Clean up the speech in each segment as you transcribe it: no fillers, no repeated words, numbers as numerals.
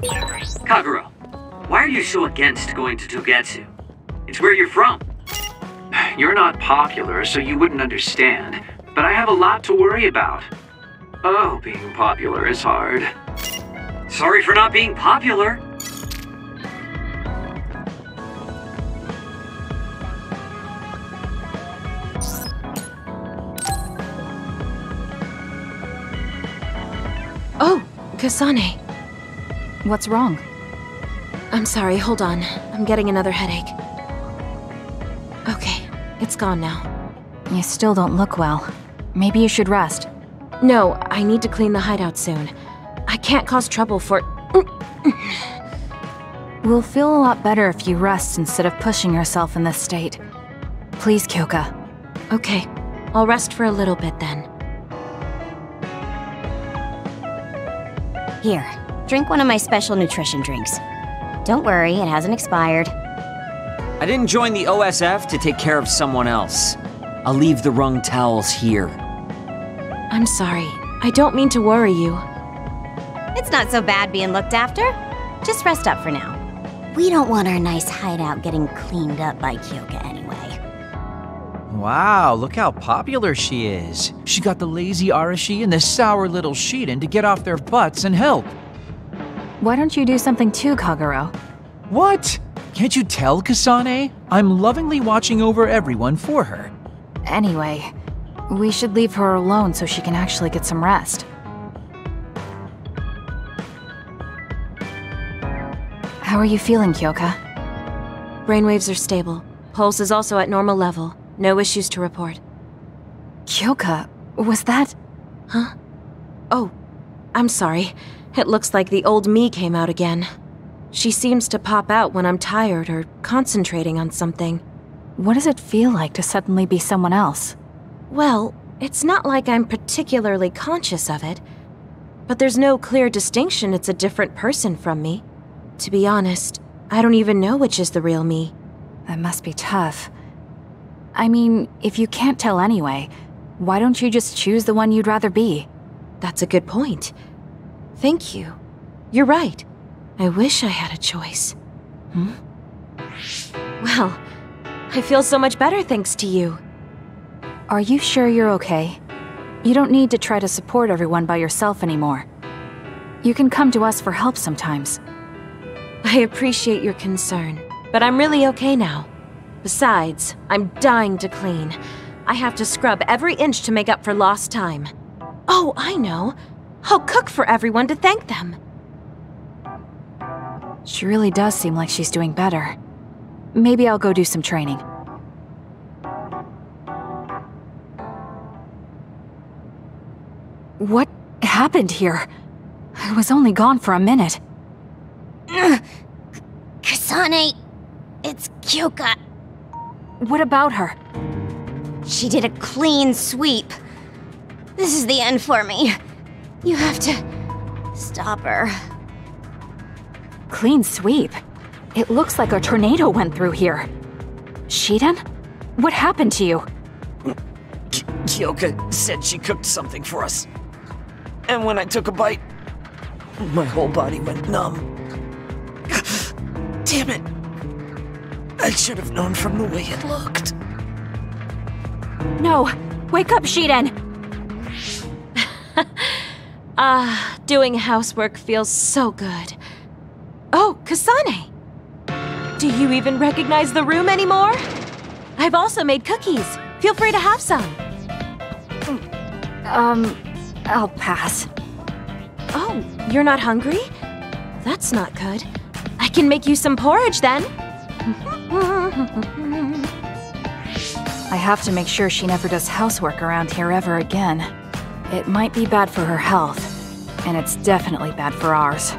Kagura, why are you so against going to Togetsu? It's where you're from. You're not popular, so you wouldn't understand, but I have a lot to worry about. Oh, being popular is hard. Sorry for not being popular. Oh, Kasane. What's wrong? I'm sorry, hold on. I'm getting another headache. Okay, it's gone now. You still don't look well. Maybe you should rest. No, I need to clean the hideout soon. I can't cause trouble for... We'll feel a lot better if you rest instead of pushing yourself in this state. Please, Kyoka. Okay, I'll rest for a little bit then. Here, drink one of my special nutrition drinks. Don't worry, it hasn't expired. I didn't join the OSF to take care of someone else. I'll leave the wrung towels here. I'm sorry. I don't mean to worry you. It's not so bad being looked after. Just rest up for now. We don't want our nice hideout getting cleaned up by Kyoka anyway. Wow, look how popular she is. She got the lazy Arashi and the sour little Shiden to get off their butts and help. Why don't you do something too, Kagero? What? Can't you tell, Kasane? I'm lovingly watching over everyone for her. Anyway, we should leave her alone so she can actually get some rest. How are you feeling, Kyoka? Brainwaves are stable. Pulse is also at normal level. No issues to report. Kyoka, was that... Huh? Oh, I'm sorry. It looks like the old me came out again. She seems to pop out when I'm tired or concentrating on something. What does it feel like to suddenly be someone else? Well, it's not like I'm particularly conscious of it. But there's no clear distinction it's a different person from me. To be honest, I don't even know which is the real me. That must be tough. I mean, if you can't tell anyway, why don't you just choose the one you'd rather be? That's a good point. Thank you. You're right. I wish I had a choice. Well, I feel so much better thanks to you. Are you sure you're okay? You don't need to try to support everyone by yourself anymore. You can come to us for help sometimes. I appreciate your concern, but I'm really okay now. Besides, I'm dying to clean. I have to scrub every inch to make up for lost time. Oh, I know. I'll cook for everyone to thank them. She really does seem like she's doing better. Maybe I'll go do some training. What happened here? I was only gone for a minute. Kasane, it's Kyoka. What about her? She did a clean sweep. This is the end for me. You have to stop her. Clean sweep? It looks like a tornado went through here. Shiden? What happened to you? Kyoka said she cooked something for us. And when I took a bite, my whole body went numb. Damn it. I should have known from the way it looked. No! Wake up, Shiden! Doing housework feels so good. Oh, Kasane! Do you even recognize the room anymore? I've also made cookies. Feel free to have some. I'll pass. Oh, you're not hungry? That's not good. I can make you some porridge then. I have to make sure she never does housework around here ever again. It might be bad for her health, and it's definitely bad for ours.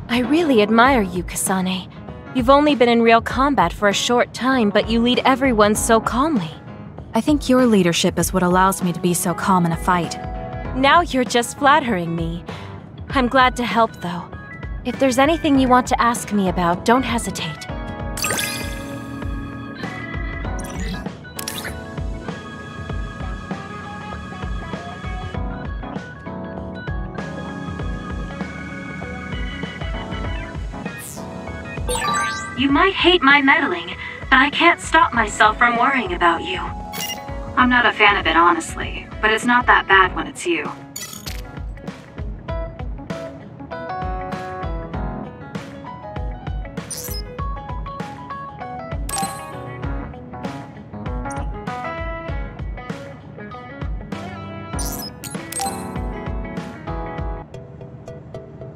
I really admire you, Kasane. You've only been in real combat for a short time, but you lead everyone so calmly. I think your leadership is what allows me to be so calm in a fight. Now you're just flattering me. I'm glad to help, though. If there's anything you want to ask me about, don't hesitate. You might hate my meddling, but I can't stop myself from worrying about you. I'm not a fan of it, honestly, but it's not that bad when it's you.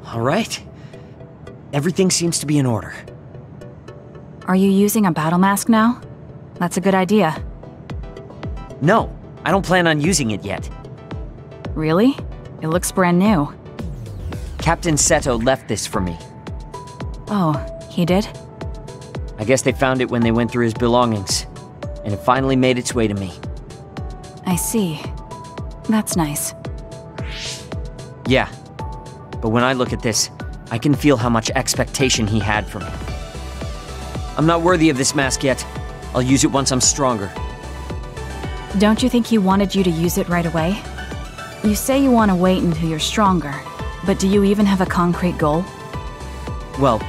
All right. Everything seems to be in order. Are you using a battle mask now? That's a good idea. No, I don't plan on using it yet. Really? It looks brand new. Captain Seto left this for me. Oh, he did? I guess they found it when they went through his belongings, and it finally made its way to me. I see. That's nice. Yeah, but when I look at this, I can feel how much expectation he had for me. I'm not worthy of this mask yet. I'll use it once I'm stronger. Don't you think he wanted you to use it right away? You say you want to wait until you're stronger, but do you even have a concrete goal? Well,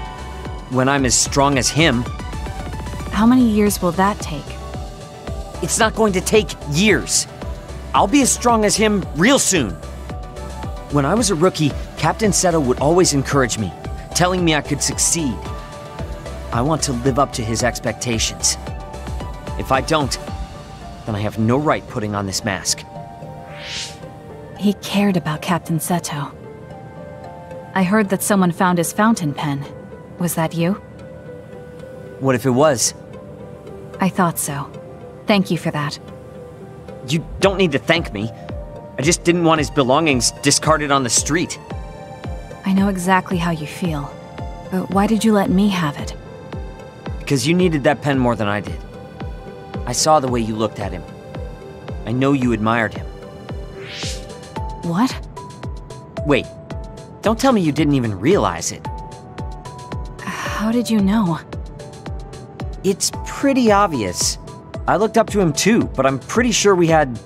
when I'm as strong as him... How many years will that take? It's not going to take years. I'll be as strong as him real soon. When I was a rookie, Captain Seto would always encourage me, telling me I could succeed. I want to live up to his expectations. If I don't, then I have no right putting on this mask. He cared about Captain Seto. I heard that someone found his fountain pen. Was that you? What if it was? I thought so. Thank you for that. You don't need to thank me. I just didn't want his belongings discarded on the street. I know exactly how you feel. But why did you let me have it? Because you needed that pen more than I did. I saw the way you looked at him. I know you admired him. What? Wait, don't tell me you didn't even realize it. How did you know? It's pretty obvious. I looked up to him too, but I'm pretty sure we had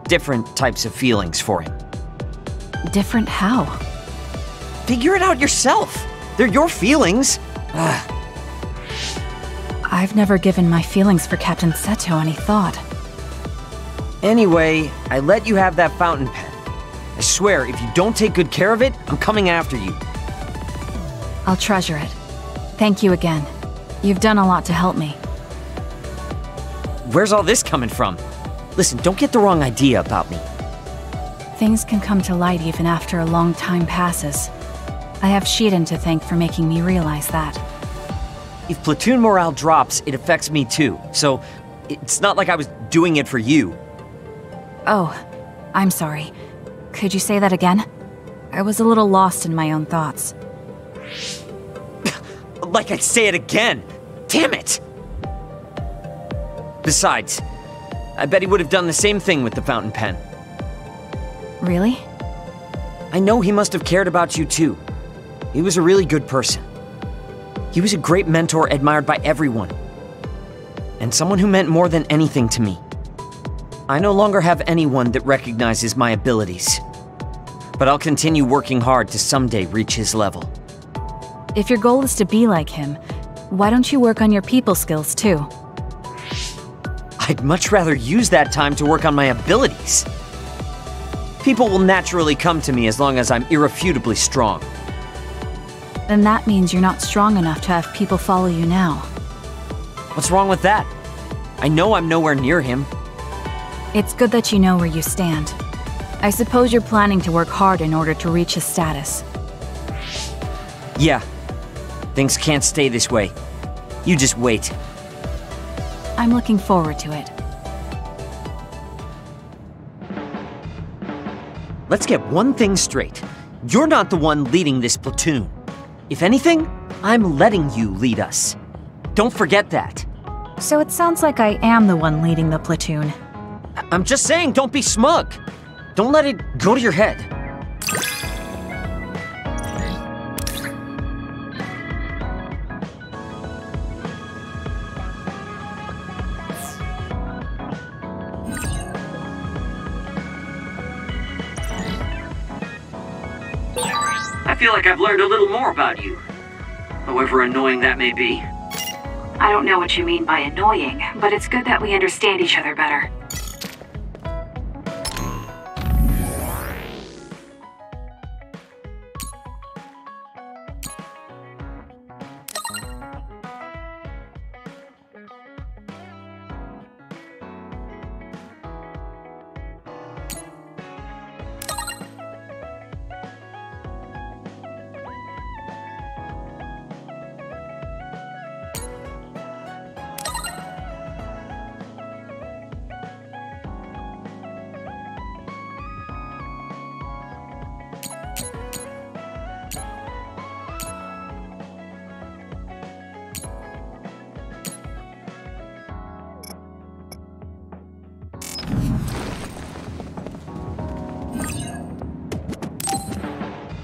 different types of feelings for him. Different how? Figure it out yourself. They're your feelings. I've never given my feelings for Captain Seto any thought. Anyway, I let you have that fountain pen. I swear, if you don't take good care of it, I'm coming after you. I'll treasure it. Thank you again. You've done a lot to help me. Where's all this coming from? Listen, don't get the wrong idea about me. Things can come to light even after a long time passes. I have Shiden to thank for making me realize that. If platoon morale drops, it affects me too, so it's not like I was doing it for you. Oh, I'm sorry. Could you say that again? I was a little lost in my own thoughts. Like I'd say it again! Damn it! Besides, I bet he would have done the same thing with the fountain pen. Really? I know he must have cared about you too. He was a really good person. He was a great mentor admired by everyone. And someone who meant more than anything to me. I no longer have anyone that recognizes my abilities. But I'll continue working hard to someday reach his level. If your goal is to be like him, why don't you work on your people skills too? I'd much rather use that time to work on my abilities. People will naturally come to me as long as I'm irrefutably strong. Then that means you're not strong enough to have people follow you now. What's wrong with that? I know I'm nowhere near him. It's good that you know where you stand. I suppose you're planning to work hard in order to reach his status. Yeah. Things can't stay this way. You just wait. I'm looking forward to it. Let's get one thing straight. You're not the one leading this platoon. If anything, I'm letting you lead us. Don't forget that. So it sounds like I am the one leading the platoon. I'm just saying, don't be smug. Don't let it go to your head. I feel like I've learned a little more about you, however annoying that may be. I don't know what you mean by annoying, but it's good that we understand each other better.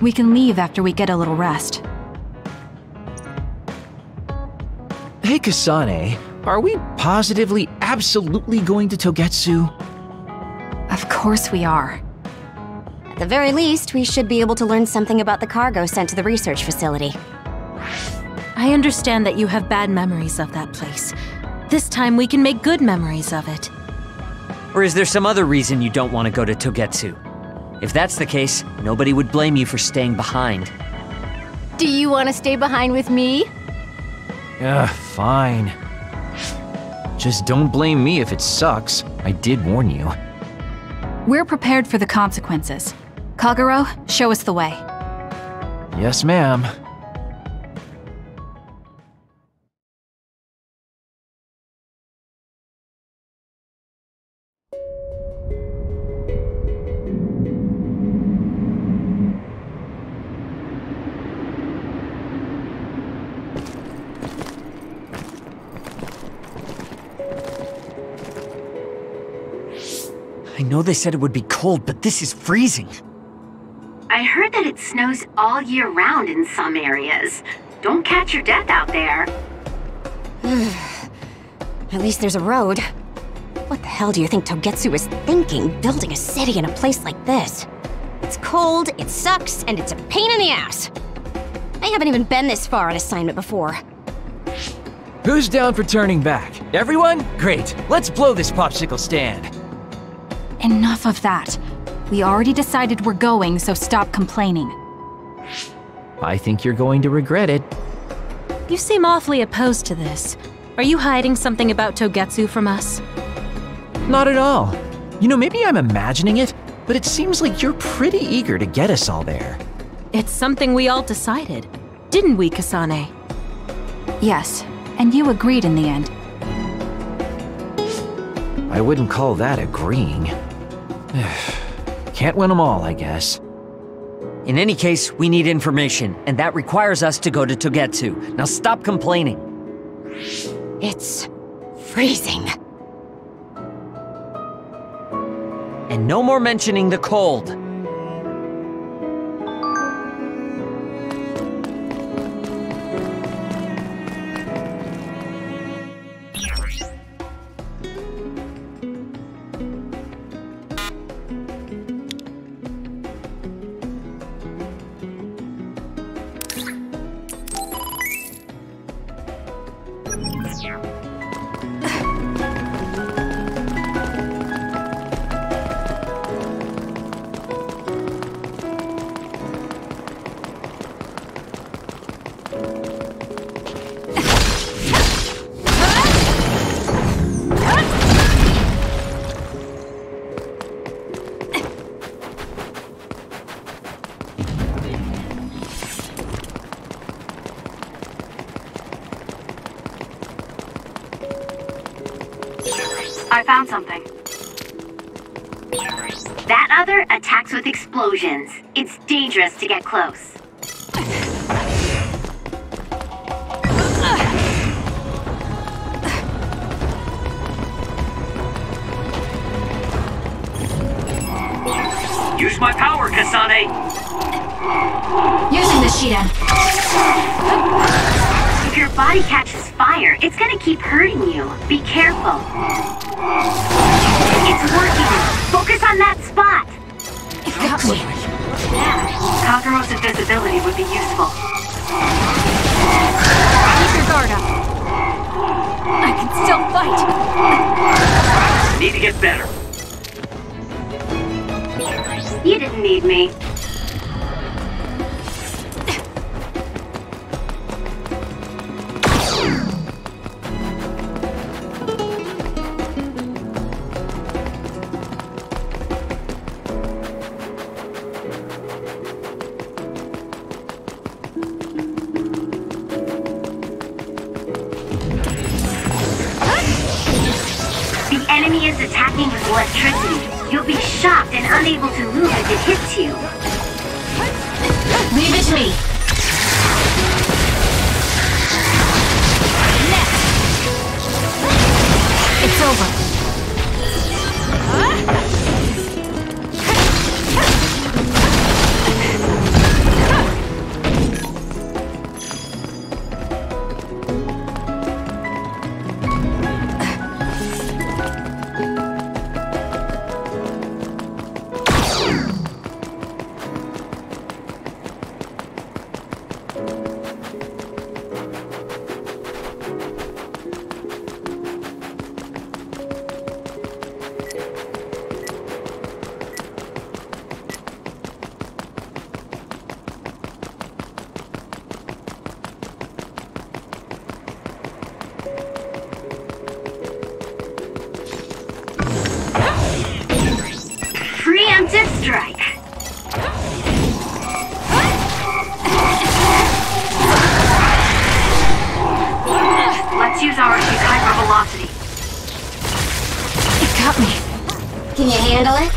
We can leave after we get a little rest. Hey, Kasane, are we positively, absolutely going to Togetsu? Of course we are. At the very least, we should be able to learn something about the cargo sent to the research facility. I understand that you have bad memories of that place. This time we can make good memories of it. Or is there some other reason you don't want to go to Togetsu? If that's the case, nobody would blame you for staying behind. Do you want to stay behind with me? Fine. Just don't blame me if it sucks. I did warn you. We're prepared for the consequences. Kagero, show us the way. Yes, ma'am. I know they said it would be cold, but this is freezing. I heard that it snows all year round in some areas. Don't catch your death out there. At least there's a road. What the hell do you think Togetsu is thinking, building a city in a place like this? It's cold, it sucks, and it's a pain in the ass. I haven't even been this far on assignment before. Who's down for turning back? Everyone? Great. Let's blow this popsicle stand. Enough of that. We already decided we're going, so stop complaining. I think you're going to regret it. You seem awfully opposed to this. Are you hiding something about Togetsu from us? Not at all. You know, maybe I'm imagining it, but it seems like you're pretty eager to get us all there. It's something we all decided. Didn't we, Kasane? Yes, and you agreed in the end. I wouldn't call that agreeing. Can't win them all, I guess. In any case, we need information, and that requires us to go to Togetsu. Now stop complaining. It's freezing. And no more mentioning the cold. I found something. That other attacks with explosions. It's dangerous to get close. Use my power, Kasane! Using the Shiden. If your body catches fire, it's gonna keep hurting you. Be careful. It's working. Focus on that spot. It got me. Yeah. Kagero's invisibility would be useful. Keep your guard up. can still fight! Need to get better. You didn't need me. The enemy is attacking with electricity. You'll be shocked and unable to move if it hits you. Leave it to me. Next. It's over. Preemptive strike. Let's use our hypervelocity. It got me. Can you handle it?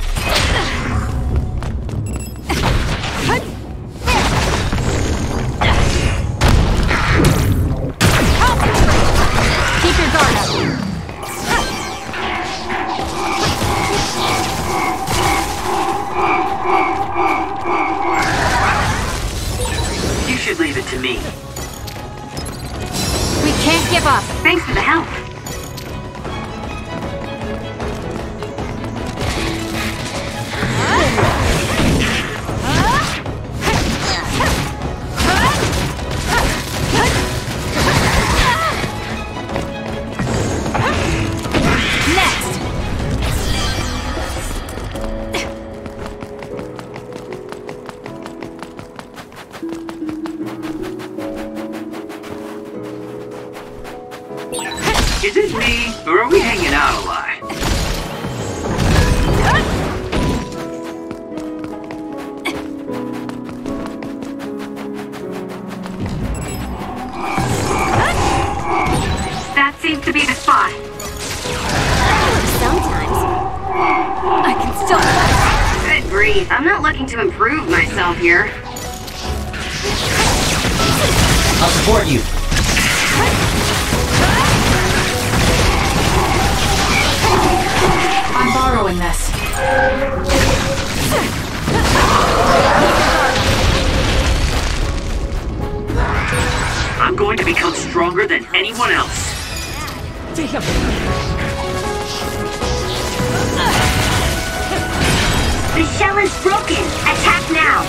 Keep your guard up. You should leave it to me. We can't give up. Thanks for the help. Next! Is it me, or are we hanging out a lot? That seems to be the spot. Sometimes. I can still fight. Good grief, I'm not looking to improve myself here. I'll support you. I'm borrowing this. I'm going to become stronger than anyone else. Damn. The shell is broken. Attack now.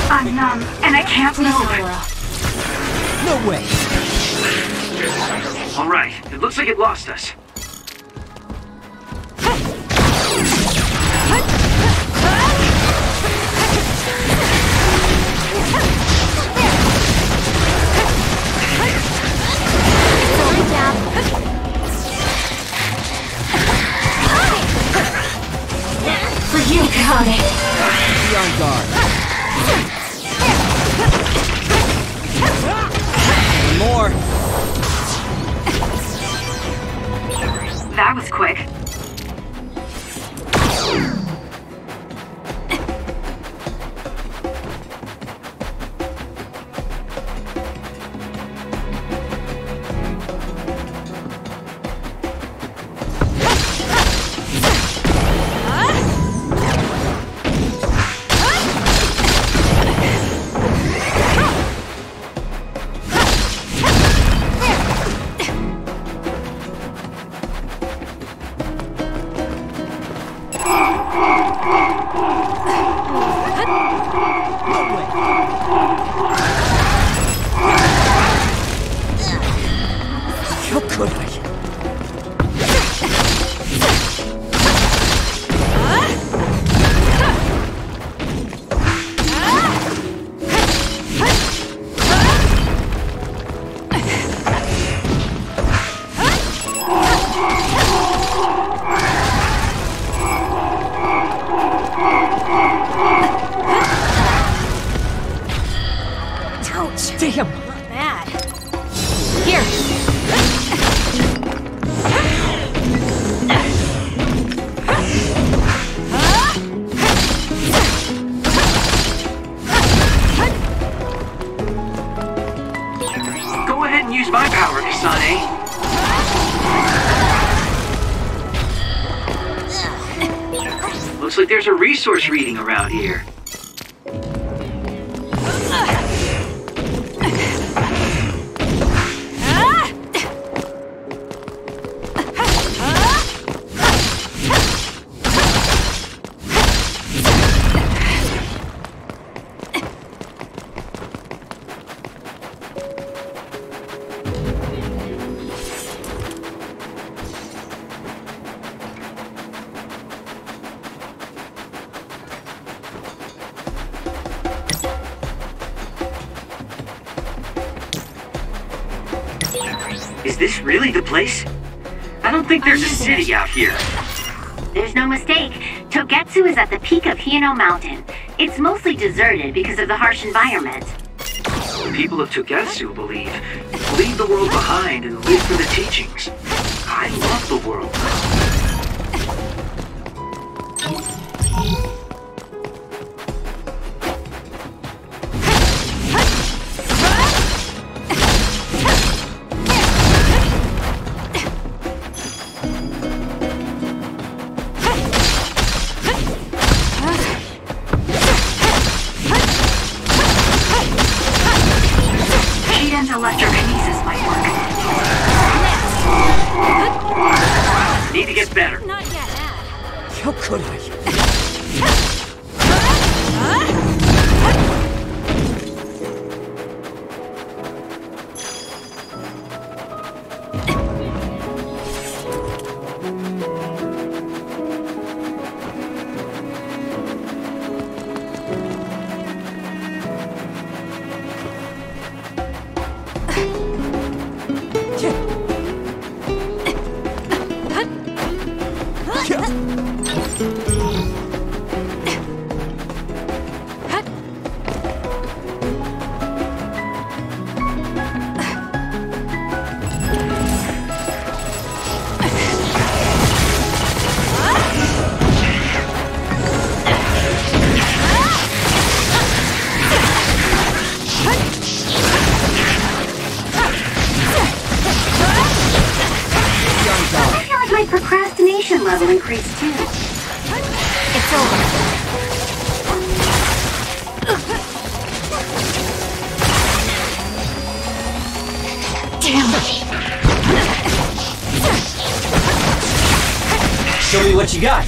I'm numb, and I can't move. No way. All right, it looks like it lost us. For you, Kasane. Be on guard. More. That was quick. Ouch! Damn! Not bad. Here! Go ahead and use my power, Kasane. Looks like there's a resource reading around here. Is this really the place? I don't think there's a city out here. There's no mistake. Togetsu is at the peak of Hino Mountain. It's mostly deserted because of the harsh environment. The people of Togetsu leave the world behind and live for the teachings. I love the world. Electrokinesis might work. Need to get better. Not yet. How could I? Procrastination level increased too. It's over. Damn. Show me what you got.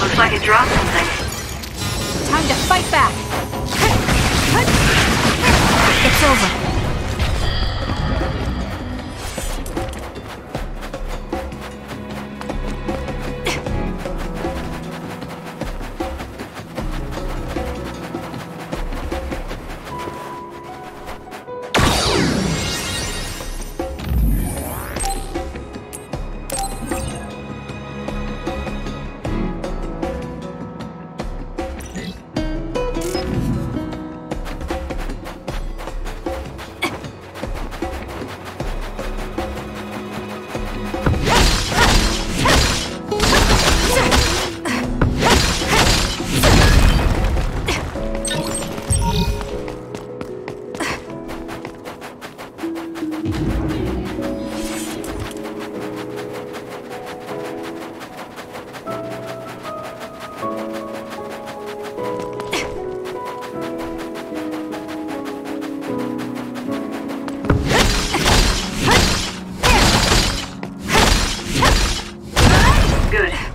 Looks like it dropped something. Time to fight back. It's over.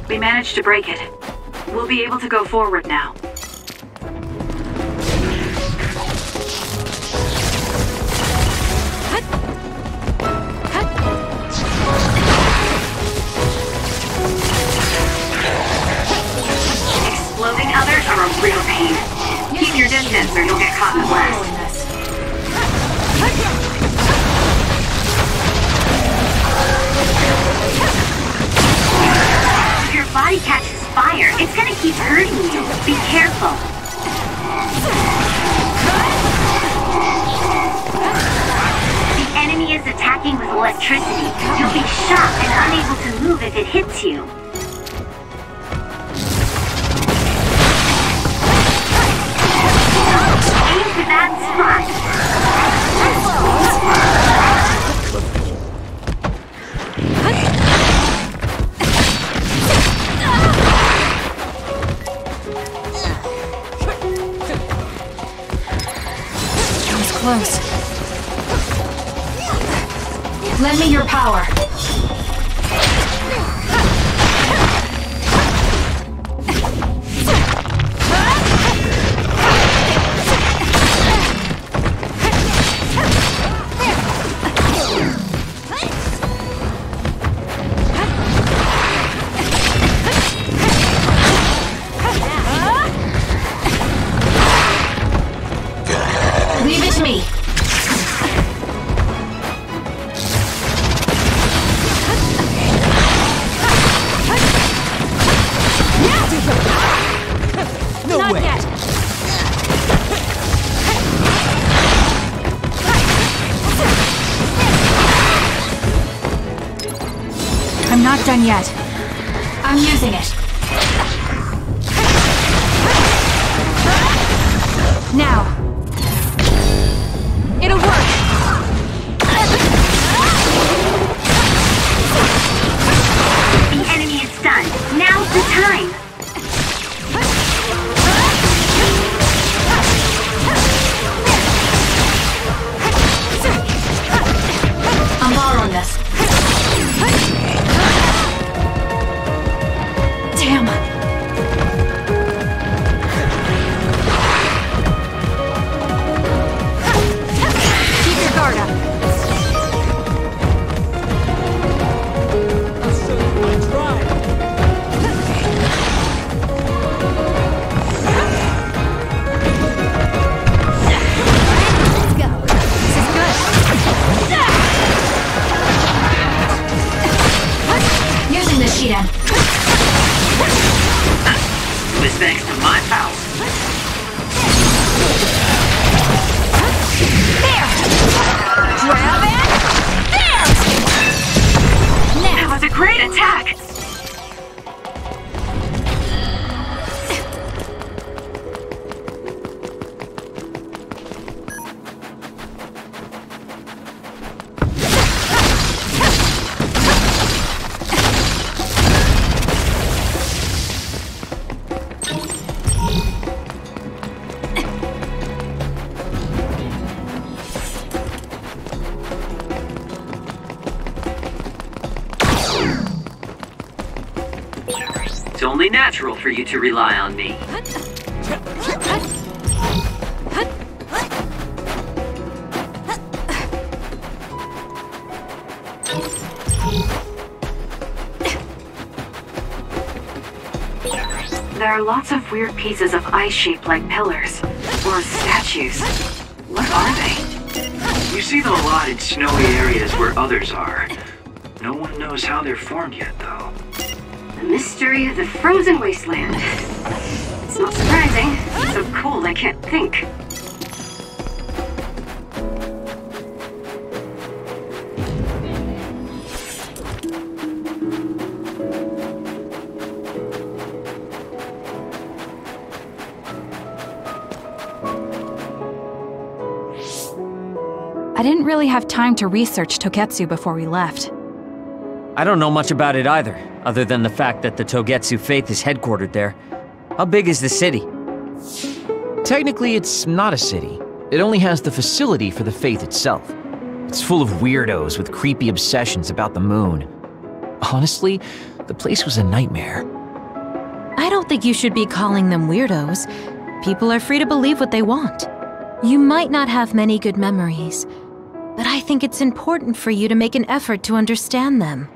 We managed to break it. We'll be able to go forward now. Exploding others are a real pain. Keep your distance or you'll get caught in the blast. Togetsu. Aim for that spot. That was close. Lend me your power. Leave it to me. No Not way! yet. I'm not done yet. I'm using it. Now. It'll work. The enemy is stunned. Now's the time. I'm borrowing this. Damn. Keep your guard up. Let's go. This is good. Using the Shidan. It was thanks to my power. There! Grab it! There! That was a great attack. It's only natural for you to rely on me. There are lots of weird pieces of ice shaped like pillars. Or statues. What are they? You see them a lot in snowy areas where others are. No one knows how they're formed yet, though. The mystery of the frozen wasteland. It's not surprising. It's so cold I can't think. I didn't really have time to research Togetsu before we left. I don't know much about it either, other than the fact that the Togetsu faith is headquartered there. How big is the city? Technically, it's not a city. It only has the facility for the faith itself. It's full of weirdos with creepy obsessions about the moon. Honestly, the place was a nightmare. I don't think you should be calling them weirdos. People are free to believe what they want. You might not have many good memories, but I think it's important for you to make an effort to understand them.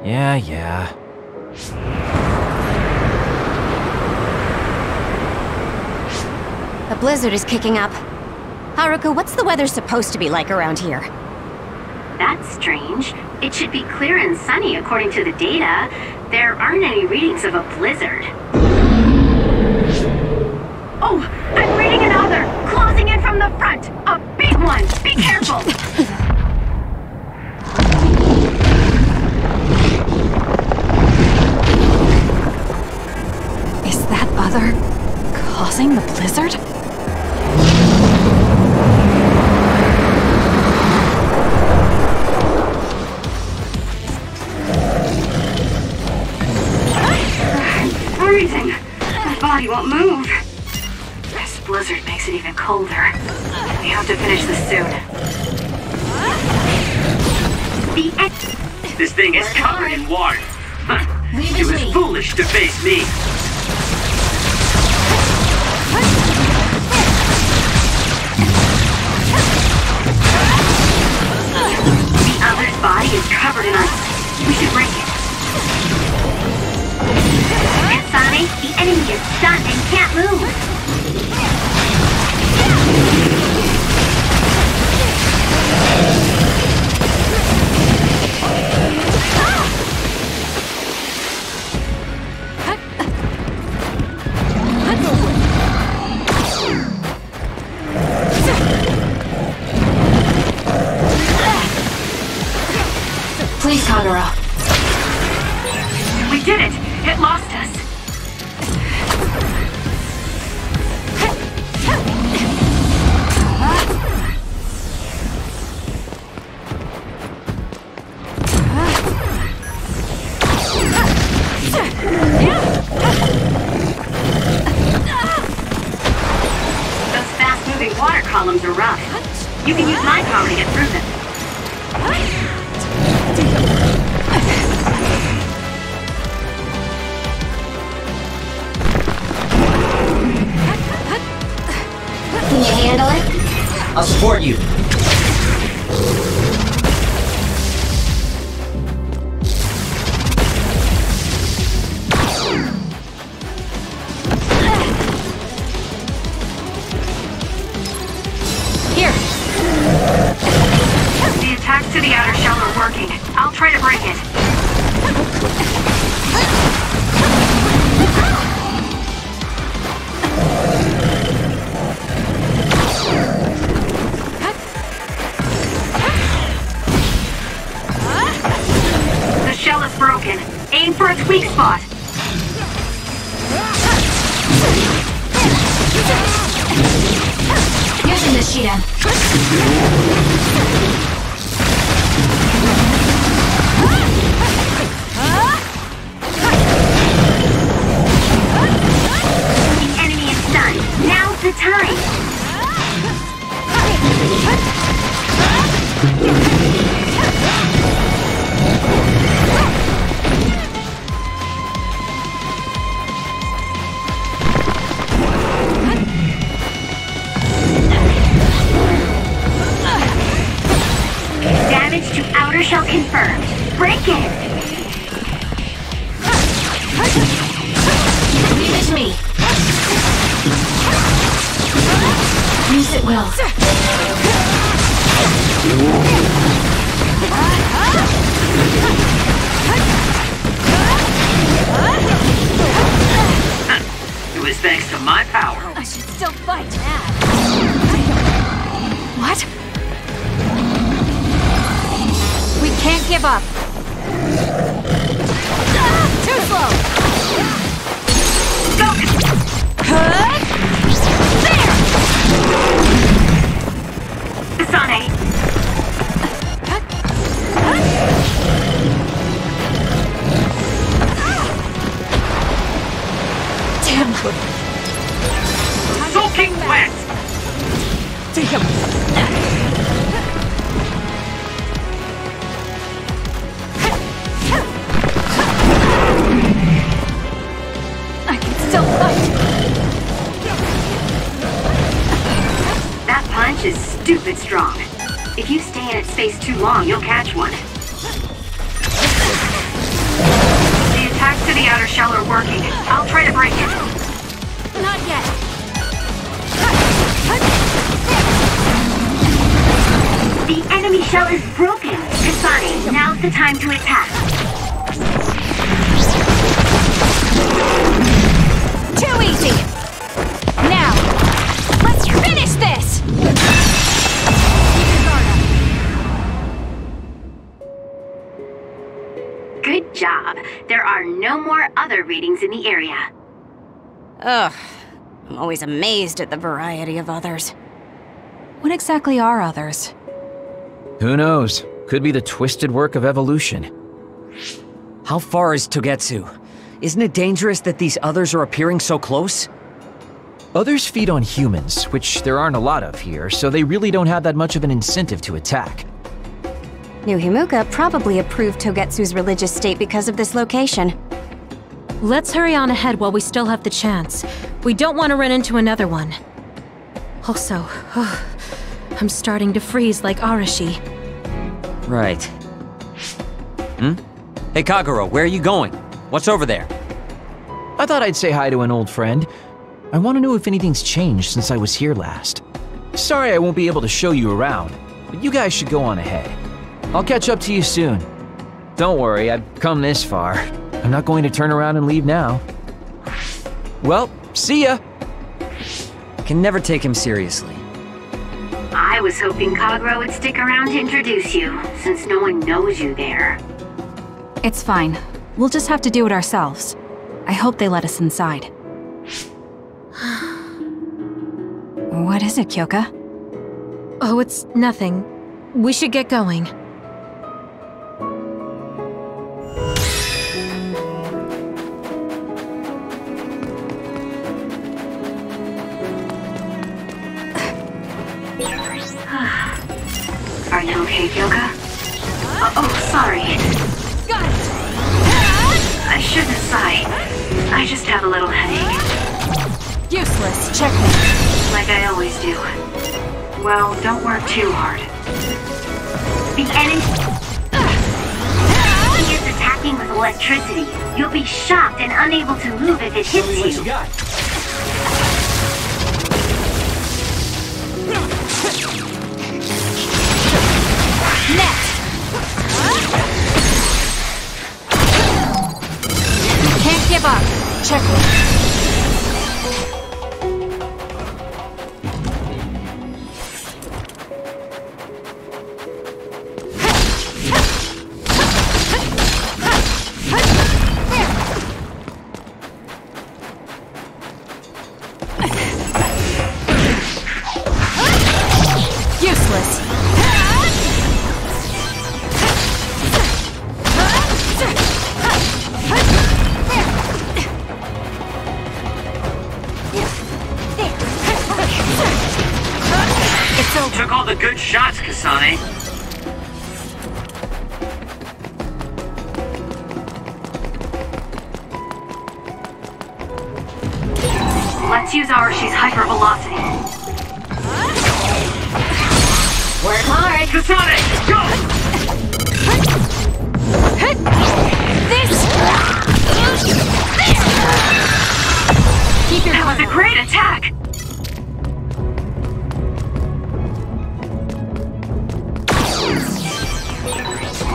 Yeah. The blizzard is kicking up. Haruka, what's the weather supposed to be like around here? That's strange. It should be clear and sunny according to the data. There aren't any readings of a blizzard. Oh, I'm reading another! Closing in from the front! A big one! Be careful! causing the blizzard? I'm freezing. My body won't move. This blizzard makes it even colder. We have to finish this soon. This thing is covered in water. It was foolish to face me. The other's body is covered in ice. We should break it. Kasane, the enemy is stunned and can't move. Please, Kagura. We did it! It lost us! Those fast-moving water columns are rough. You can use my power to get through them. Can you handle it? I'll support you. Here. The attacks to the outer shell are working. I'll try to break it. The shell is broken. Aim for its weak spot. Using this Shidan. The enemy is stunned. Now's the time. Damage to outer shell confirmed. Break it! Leave it to me. Use it well. It was thanks to my power. I should still fight. What? We can't give up. Too slow. Go! There! Kasane! Damn. Soaking wet! I can still fight. That punch is stupid strong. If you stay in its space too long, you'll catch one. The attacks to the outer shell are working. I'll try to break it. Not yet. The enemy shell is broken. Kasane, now's the time to attack. Too easy. Now, let's finish this. Good job. There are no more other readings in the area. Ugh. I'm always amazed at the variety of others. What exactly are others? Who knows? Could be the twisted work of evolution. How far is Togetsu? Isn't it dangerous that these others are appearing so close? Others feed on humans, which there aren't a lot of here, so they really don't have that much of an incentive to attack. New Himuka probably approved Togetsu's religious state because of this location. Let's hurry on ahead while we still have the chance. We don't want to run into another one. Also, I'm starting to freeze like Arashi. Right. Hey Kagero, where are you going? What's over there? I thought I'd say hi to an old friend. I want to know if anything's changed since I was here last. Sorry I won't be able to show you around, but you guys should go on ahead. I'll catch up to you soon. Don't worry, I've come this far. I'm not going to turn around and leave now. Well, see ya! I can never take him seriously. I was hoping Kagero would stick around to introduce you, since no one knows you there. It's fine. We'll just have to do it ourselves. I hope they let us inside. What is it, Kyoka? Oh, it's nothing. We should get going. Are you okay, Kyoka? Oh, sorry. Got it! I shouldn't sigh. I just have a little headache. Useless. Checkmate. Like I always do. Well, don't work too hard. The enemy... He is attacking with electricity. You'll be shocked and unable to move if it hits you. Next! Can't give up. Checkmate. Took all the good shots, Kasane. Let's use Arashi's hypervelocity. Work hard. Kasane, go! Keep your That was a great attack!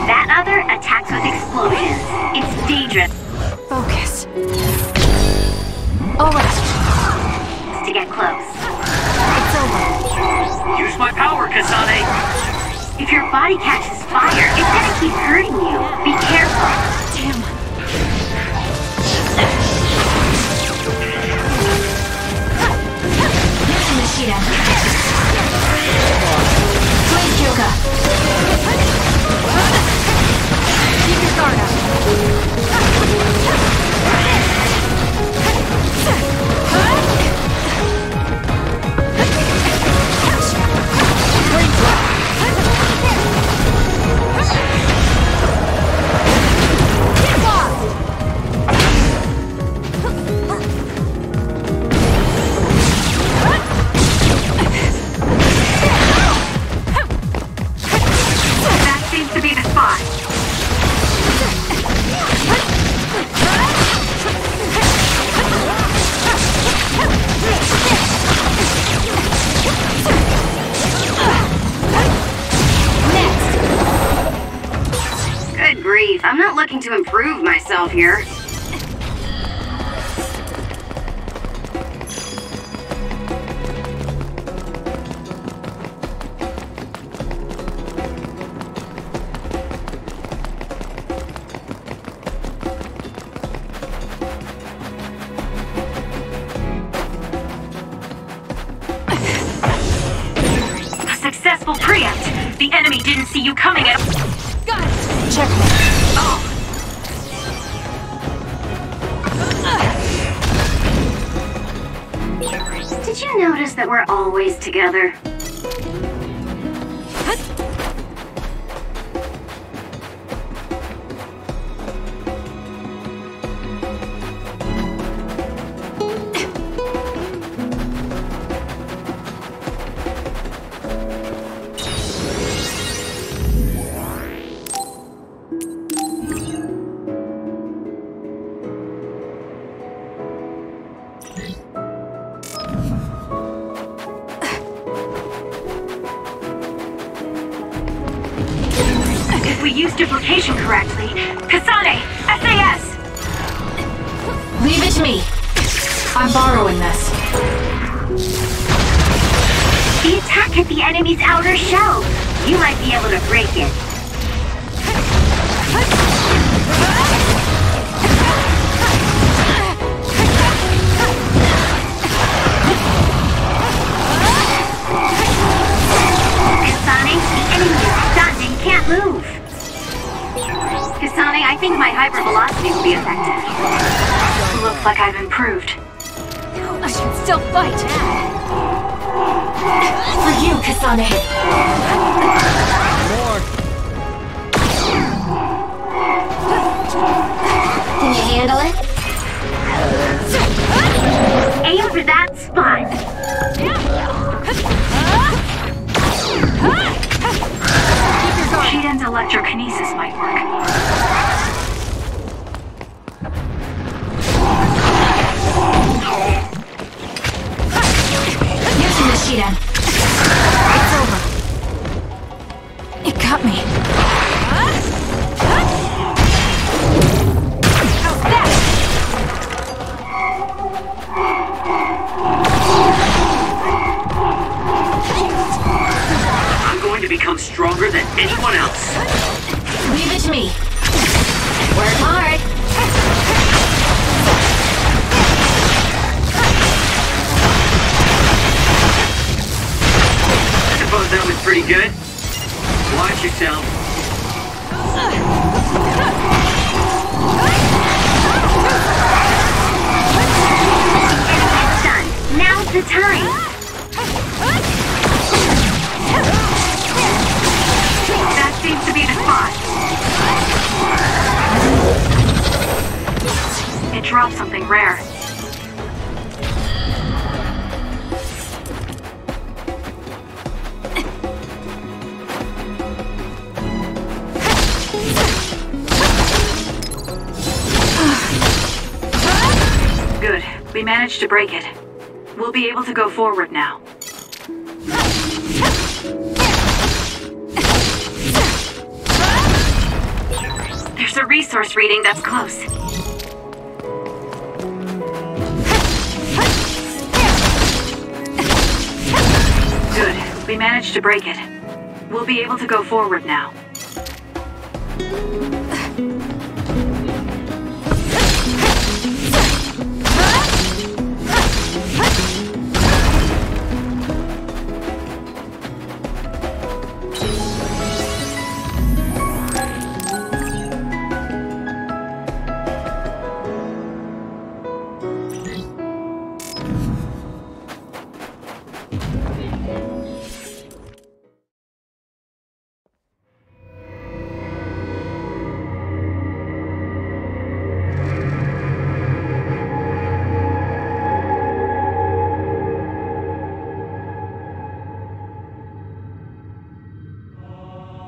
That other attacks with explosions. It's dangerous focus. Alright. to get close. It's over. Use my power, Kasane. If your body catches fire, it's gonna keep hurting you. Be careful. Damn. Nishida. Blade Kyoka. Keep your guard up. That seems to be the spot. Good grief, I'm not looking to improve myself here. enemy didn't see you coming at— Got it! Checkmate. Oh. Did you notice that we're always together? Use duplication correctly. Kasane! SAS! Leave it to me. I'm borrowing this. The attack hit the enemy's outer shell. You might be able to break it. Kasane, the enemy is stunned and can't move. Kasane, I think my hypervelocity will be effective. Looks like I've improved. I can still fight. For you, Kasane. Can you handle it? Aim for that spot. Shiden's electrokinesis might work. Using the Shiden. It's over. It got me. How's that? I'm going to become stronger than anyone else. Leave it to me. Work hard. I suppose that was pretty good. Watch yourself. Enemy's done. Now's the time. That seems to be the spot. It dropped something rare. Good. We managed to break it. We'll be able to go forward now. There's a resource reading that's close. Good. We managed to break it. We'll be able to go forward now.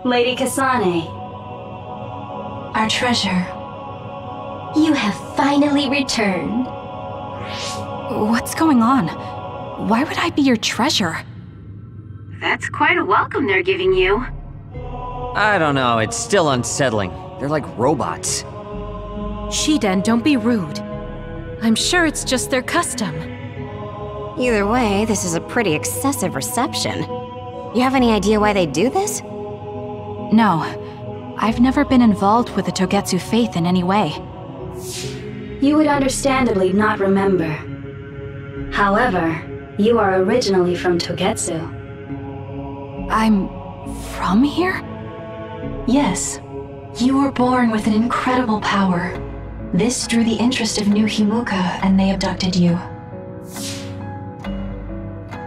Lady Kasane. Our treasure. You have finally returned. What's going on? Why would I be your treasure? That's quite a welcome they're giving you. I don't know, it's still unsettling. They're like robots. Shiden, don't be rude. I'm sure it's just their custom. Either way, this is a pretty excessive reception. You have any idea why they do this? No. I've never been involved with the Togetsu faith in any way. You would understandably not remember. However, you are originally from Togetsu. I'm from here? Yes. You were born with an incredible power. This drew the interest of New Himuka, and they abducted you.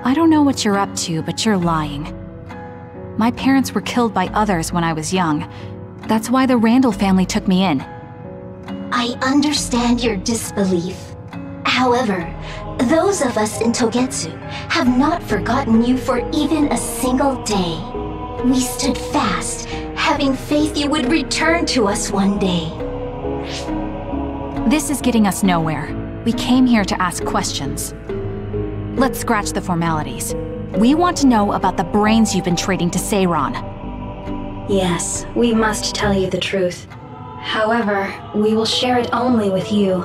I don't know what you're up to, but you're lying. My parents were killed by others when I was young. That's why the Randall family took me in. I understand your disbelief. However, those of us in Togetsu have not forgotten you for even a single day. We stood fast, having faith you would return to us one day. This is getting us nowhere. We came here to ask questions. Let's scratch the formalities. We want to know about the brains you've been trading to Seiran. Yes, we must tell you the truth. However, we will share it only with you.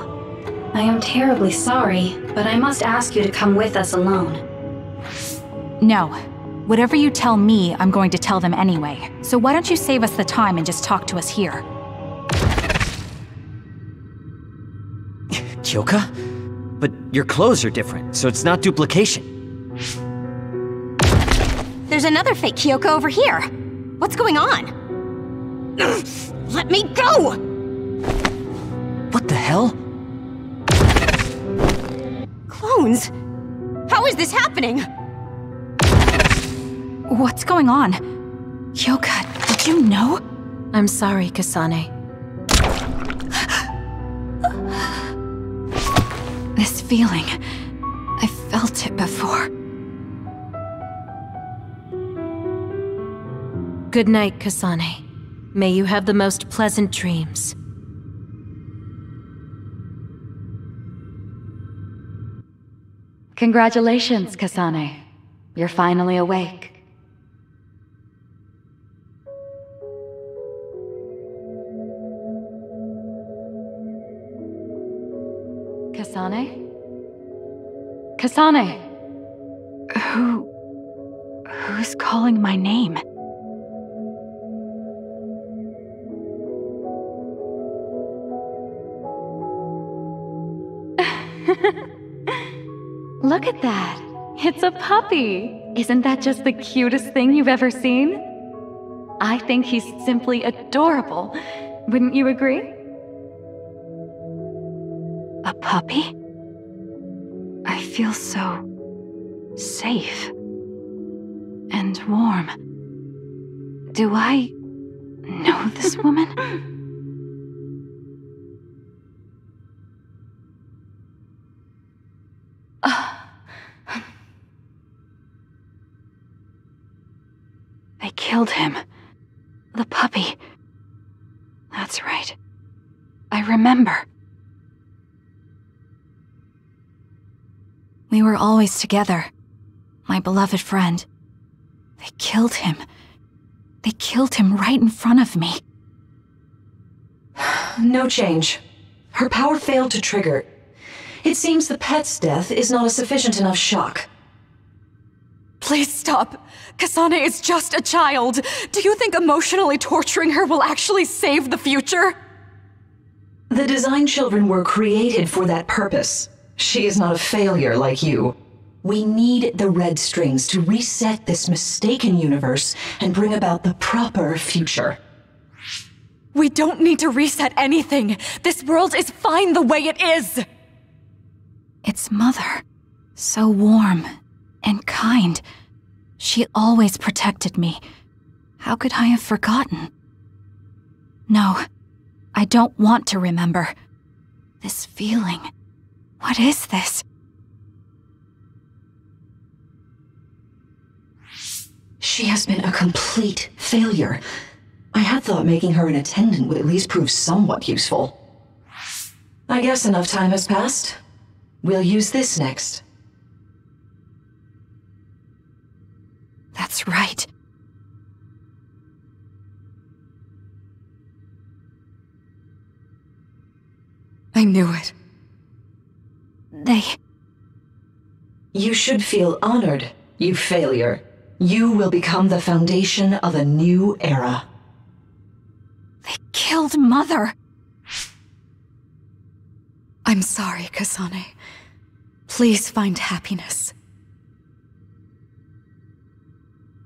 I am terribly sorry, but I must ask you to come with us alone. No. Whatever you tell me, I'm going to tell them anyway. So why don't you save us the time and just talk to us here? Kyoka? But your clothes are different, so it's not duplication. There's another fake Kyoka over here. What's going on? Let me go! What the hell? Clones? How is this happening? What's going on? Kyoka, did you know? I'm sorry, Kasane. This feeling, I felt it before. Good night, Kasane. May you have the most pleasant dreams. Congratulations, Kasane. You're finally awake. Kasane? Kasane! Who's calling my name? Look at that! It's a puppy! Isn't that just the cutest thing you've ever seen? I think he's simply adorable. Wouldn't you agree? A puppy? I feel so safe and warm. Do I know this woman? They killed him. The puppy. That's right. I remember. We were always together. My beloved friend. They killed him. They killed him right in front of me. No change. Her power failed to trigger. It seems the pet's death is not a sufficient enough shock. Please stop. Kasane is just a child. Do you think emotionally torturing her will actually save the future? The design children were created for that purpose. She is not a failure like you. We need the red strings to reset this mistaken universe and bring about the proper future. We don't need to reset anything. This world is fine the way it is. It's Mother. So warm and kind. She always protected me. How could I have forgotten? No, I don't want to remember. This feeling. What is this? She has been a complete failure. I had thought making her an attendant would at least prove somewhat useful. I guess enough time has passed. We'll use this next. That's right. I knew it. You should feel honored, you failure. You will become the foundation of a new era. They killed Mother. I'm sorry, Kasane. Please find happiness.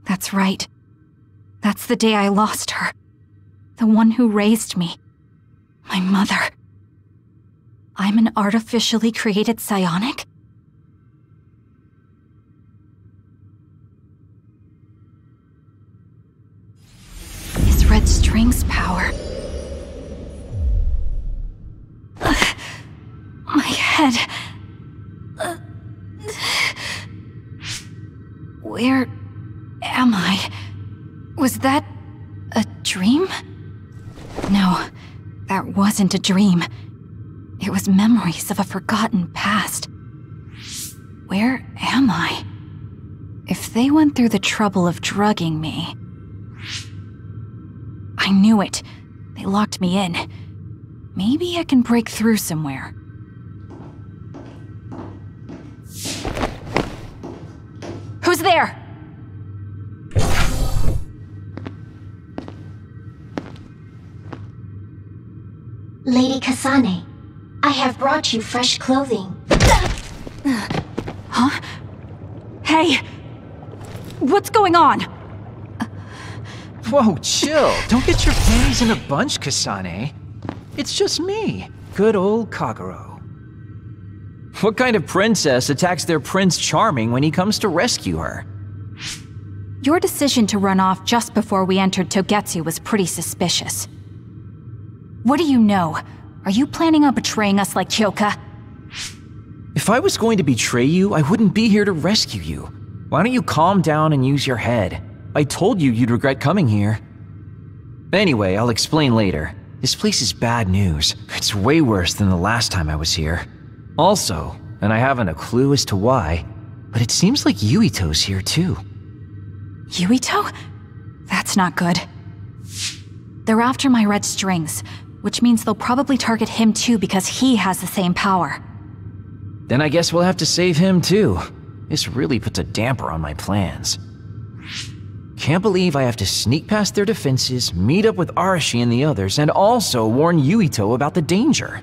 That's right. That's the day I lost her. The one who raised me. My mother. I'm an artificially created psionic? Is Red String's power? My head. Where am I? Was that a dream? No, that wasn't a dream. It was memories of a forgotten past. Where am I? If they went through the trouble of drugging me... I knew it. They locked me in. Maybe I can break through somewhere. Who's there? Lady Kasane, I have brought you fresh clothing. Huh? Hey! What's going on? Whoa, chill. Don't get your panties in a bunch, Kasane. It's just me, good old Kagero. What kind of princess attacks their Prince Charming when he comes to rescue her? Your decision to run off just before we entered Togetsu was pretty suspicious. What do you know? Are you planning on betraying us like Kyoka? If I was going to betray you, I wouldn't be here to rescue you. Why don't you calm down and use your head? I told you you'd regret coming here. Anyway, I'll explain later. This place is bad news. It's way worse than the last time I was here. Also, and I haven't a clue as to why, but it seems like Yuito's here too. Yuito? That's not good. They're after my red strings, which means they'll probably target him too because he has the same power. Then I guess we'll have to save him too. This really puts a damper on my plans. Can't believe I have to sneak past their defenses, meet up with Arashi and the others, and also warn Yuito about the danger.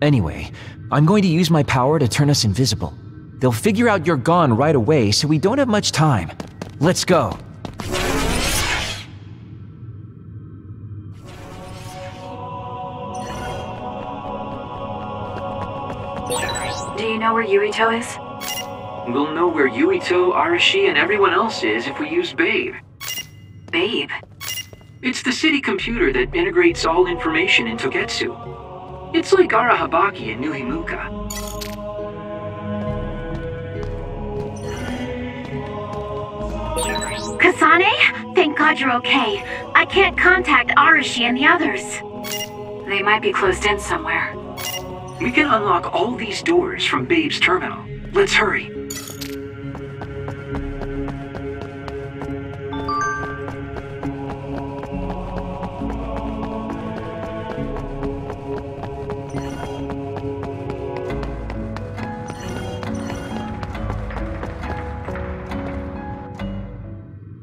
Anyway, I'm going to use my power to turn us invisible. They'll figure out you're gone right away, so we don't have much time. Let's go. Do you know where Yuito is? We'll know where Yuito, Arashi, and everyone else is if we use Babe. Babe? It's the city computer that integrates all information in Togetsu. It's like Arahabaki in New Himuka. Kasane? Thank God you're okay. I can't contact Arashi and the others. They might be closed in somewhere. We can unlock all these doors from Babe's terminal. Let's hurry.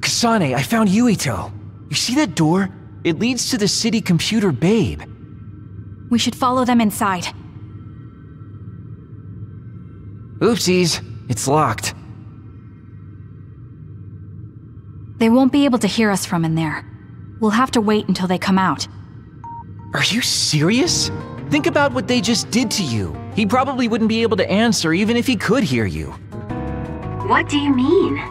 Kasane, I found Yuito. You see that door? It leads to the city computer Babe. We should follow them inside. Oopsies, it's locked. They won't be able to hear us from in there. We'll have to wait until they come out. Are you serious? Think about what they just did to you. He probably wouldn't be able to answer even if he could hear you. What do you mean?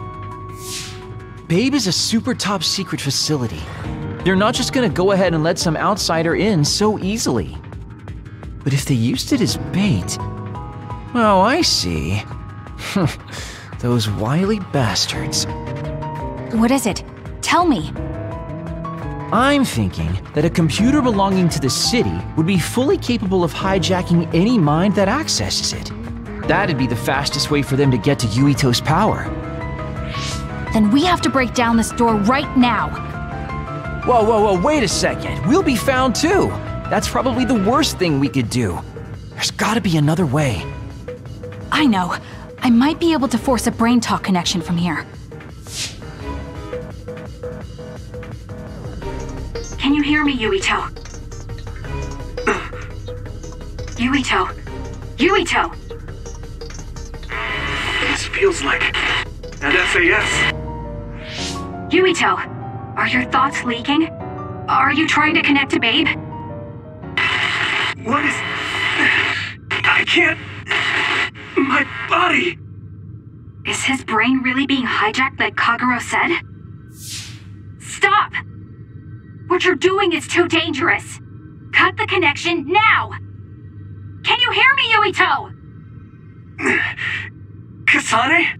Babe is a super top secret facility. They're not just gonna go ahead and let some outsider in so easily. But if they used it as bait... Oh, I see. Those wily bastards. What is it? Tell me. I'm thinking that a computer belonging to the city would be fully capable of hijacking any mind that accesses it. That'd be the fastest way for them to get to Yuito's power. Then we have to break down this door right now. Whoa, wait a second. We'll be found too. That's probably the worst thing we could do. There's gotta be another way. I know. I might be able to force a brain talk connection from here. Can you hear me, Yuito? Yuito! Yuito! This feels like an SAS. Yuito! Are your thoughts leaking? Are you trying to connect to Babe? What is... I can't... My body... Is his brain really being hijacked like Kagero said? Stop! What you're doing is too dangerous. Cut the connection now! Can you hear me, Yuito? Kasane?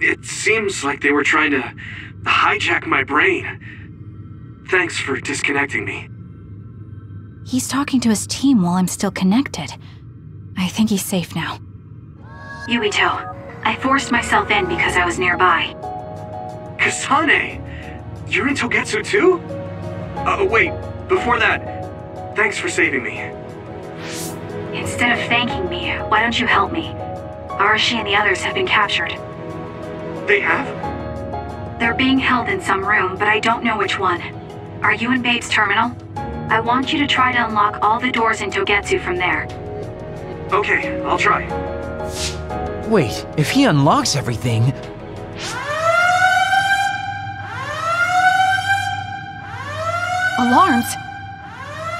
It seems like they were trying to hijack my brain. Thanks for disconnecting me. He's talking to his team while I'm still connected. I think he's safe now. Yuito, I forced myself in because I was nearby. Kasane! You're in Togetsu too? Wait, before that, thanks for saving me. Instead of thanking me, why don't you help me? Arashi and the others have been captured. They have? They're being held in some room, but I don't know which one. Are you in Babe's terminal? I want you to try to unlock all the doors in Togetsu from there. Okay, I'll try. Wait, if he unlocks everything... Alarms!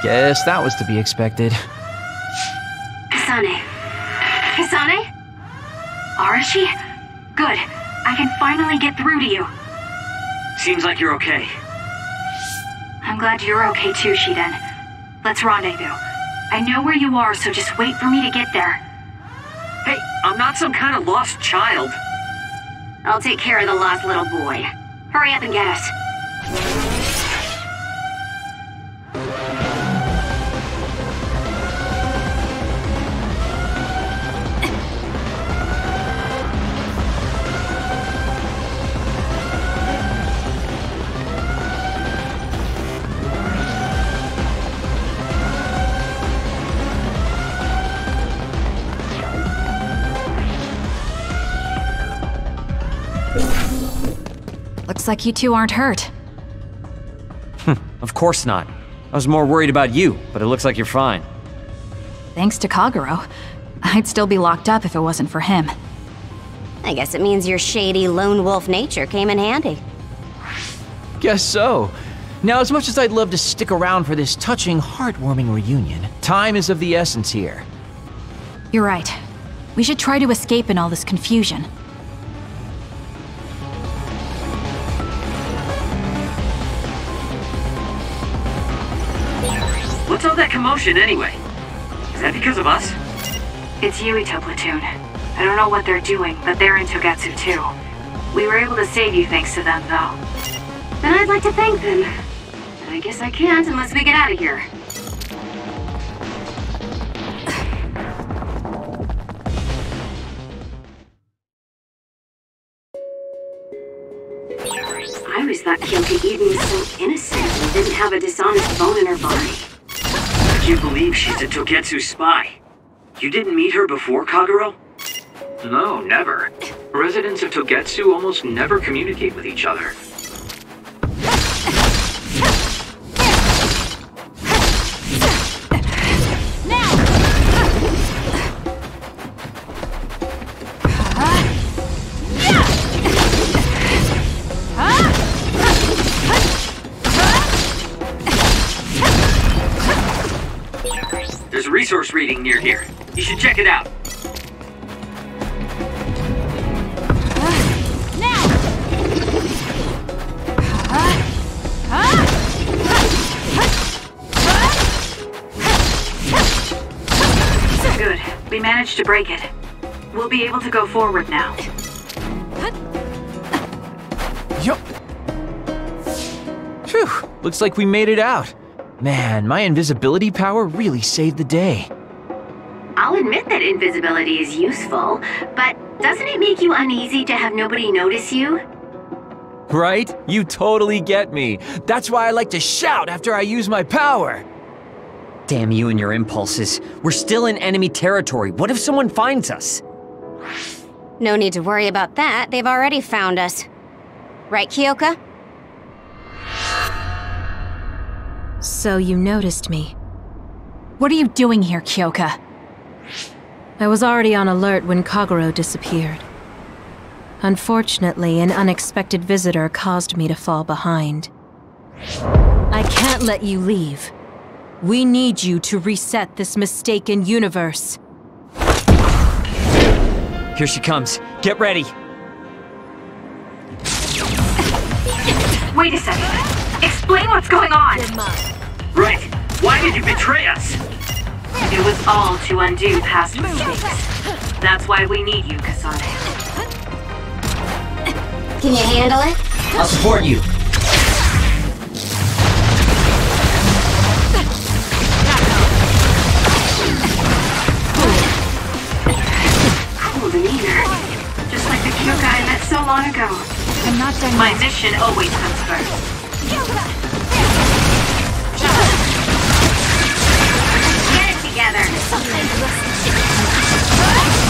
Guess that was to be expected. Kasane. Kasane? Arashi? Good. I can finally get through to you. Seems like you're okay. I'm glad you're okay too, Shiden. Let's rendezvous. I know where you are, so just wait for me to get there. Hey, I'm not some kind of lost child. I'll take care of the lost little boy. Hurry up and get us. Looks like you two aren't hurt. Of course not. I was more worried about you, but it looks like you're fine. Thanks to Kagero. I'd still be locked up if it wasn't for him. I guess it means your shady lone wolf nature came in handy. Guess so. Now, as much as I'd love to stick around for this touching, heartwarming reunion, time is of the essence here. You're right. We should try to escape in all this confusion. What's all that commotion anyway? Is that because of us? It's Yuito platoon. I don't know what they're doing, but they're in Togetsu too. We were able to save you thanks to them, though. Then I'd like to thank them. But I guess I can't unless we get out of here. I always thought Kyoka Eden was so innocent and didn't have a dishonest bone in her body. I can't believe she's a Togetsu spy. You didn't meet her before, Kagero? No, never. Residents of Togetsu almost never communicate with each other. There's a resource reading near here. You should check it out. Good. We managed to break it. We'll be able to go forward now. Yup. Phew, looks like we made it out. Man, my invisibility power really saved the day. I'll admit that invisibility is useful, but doesn't it make you uneasy to have nobody notice you? Right? You totally get me. That's why I like to shout after I use my power. Damn you and your impulses. We're still in enemy territory. What if someone finds us? No need to worry about that. They've already found us. Right, Kyoka? So you noticed me. What are you doing here, Kyoka? I was already on alert when Kagero disappeared. Unfortunately, an unexpected visitor caused me to fall behind. I can't let you leave. We need you to reset this mistaken universe. Here she comes. Get ready. Wait a second. Explain what's going on. Right. Why did you betray us? It was all to undo past mistakes. That's why we need you, Kasane. Can you handle it? I'll support you. Cool demeanor. Just like the Kyoka I met so long ago. I'm not done My yet. mission always comes first. Get it together.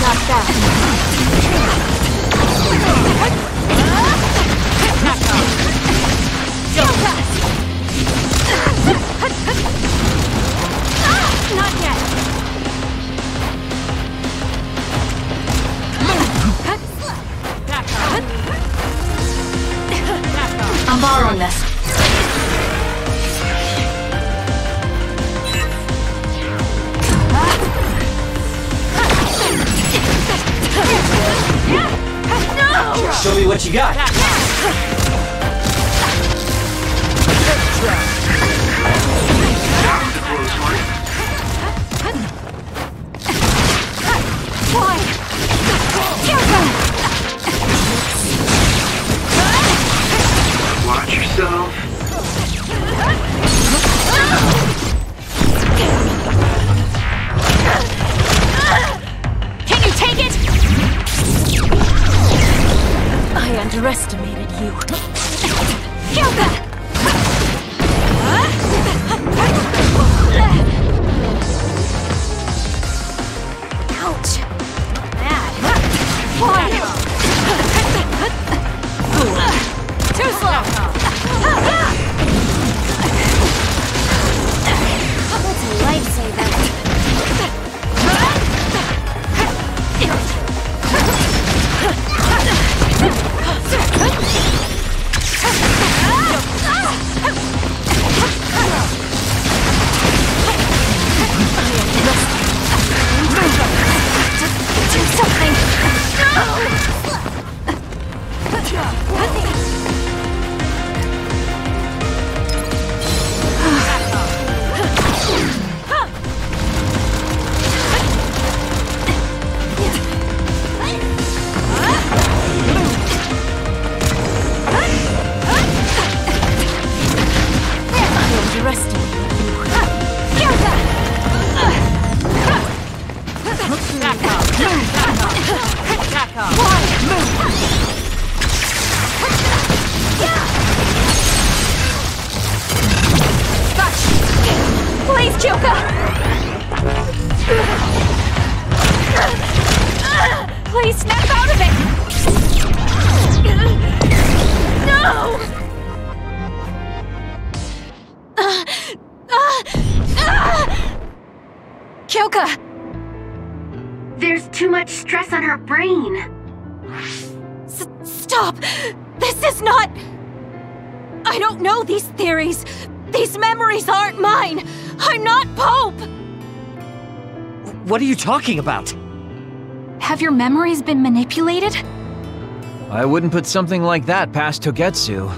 Not that. Not yet. I'm borrowing this. Show me what you got. Watch yourself. Can you take it? I underestimated you. Kyoka! Ouch! Bad. Why? Too slow! That's a lifesaver. Do something! Please, Kyoka! Please snap out of it! No! Kyoka! There's too much stress on her brain. Stop! This is not... I don't know these theories. These memories aren't mine. I'm not Pope! What are you talking about? Have your memories been manipulated? I wouldn't put something like that past Togetsu.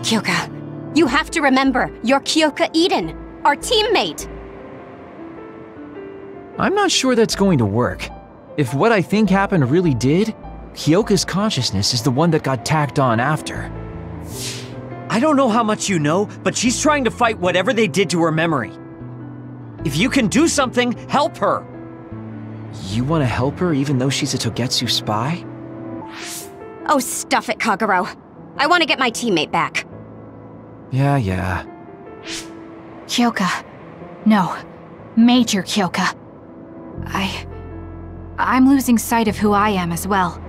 Kyoka, you have to remember, you're Kyoka Eden, our teammate. I'm not sure that's going to work. If what I think happened really did, Kyoka's consciousness is the one that got tacked on after. I don't know how much you know, but she's trying to fight whatever they did to her memory. If you can do something, help her! You want to help her even though she's a Togetsu spy? Oh, stuff it, Kagero. I want to get my teammate back. Yeah. Kyoka. No. Major Kyoka. I'm losing sight of who I am as well.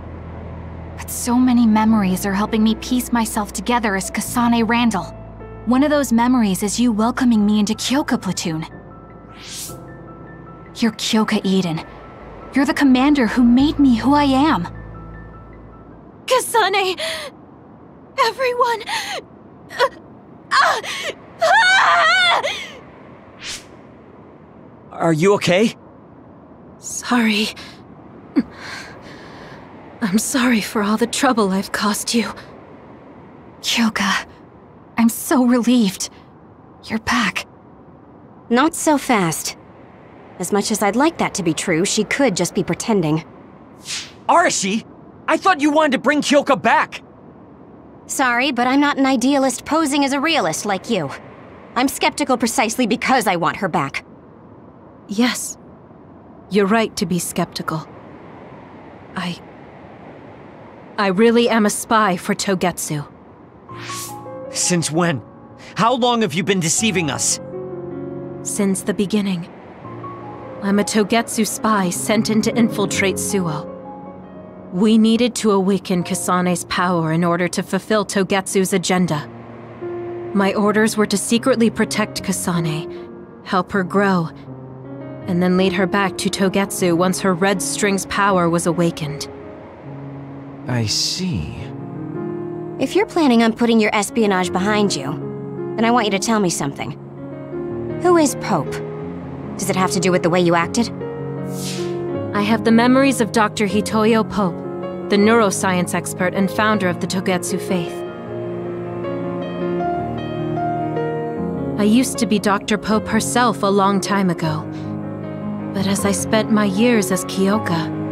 But so many memories are helping me piece myself together as Kasane Randall. One of those memories is you welcoming me into Kyoka Platoon. You're Kyoka Eden. You're the commander who made me who I am. Kasane! Everyone! Are you okay? Sorry. I'm sorry for all the trouble I've caused you. Kyoka, I'm so relieved. You're back. Not so fast. As much as I'd like that to be true, she could just be pretending. Arashi! I thought you wanted to bring Kyoka back! Sorry, but I'm not an idealist posing as a realist like you. I'm skeptical precisely because I want her back. Yes. You're right to be skeptical. I really am a spy for Togetsu. Since when? How long have you been deceiving us? Since the beginning. I'm a Togetsu spy sent in to infiltrate Suo. We needed to awaken Kasane's power in order to fulfill Togetsu's agenda. My orders were to secretly protect Kasane, help her grow, and then lead her back to Togetsu once her red string's power was awakened. I see. If you're planning on putting your espionage behind you, then I want you to tell me something. Who is Pope? Does it have to do with the way you acted? I have the memories of Dr. Hitoyo Pope, the neuroscience expert and founder of the Togetsu faith. I used to be Dr. Pope herself a long time ago. But as I spent my years as Kyoka,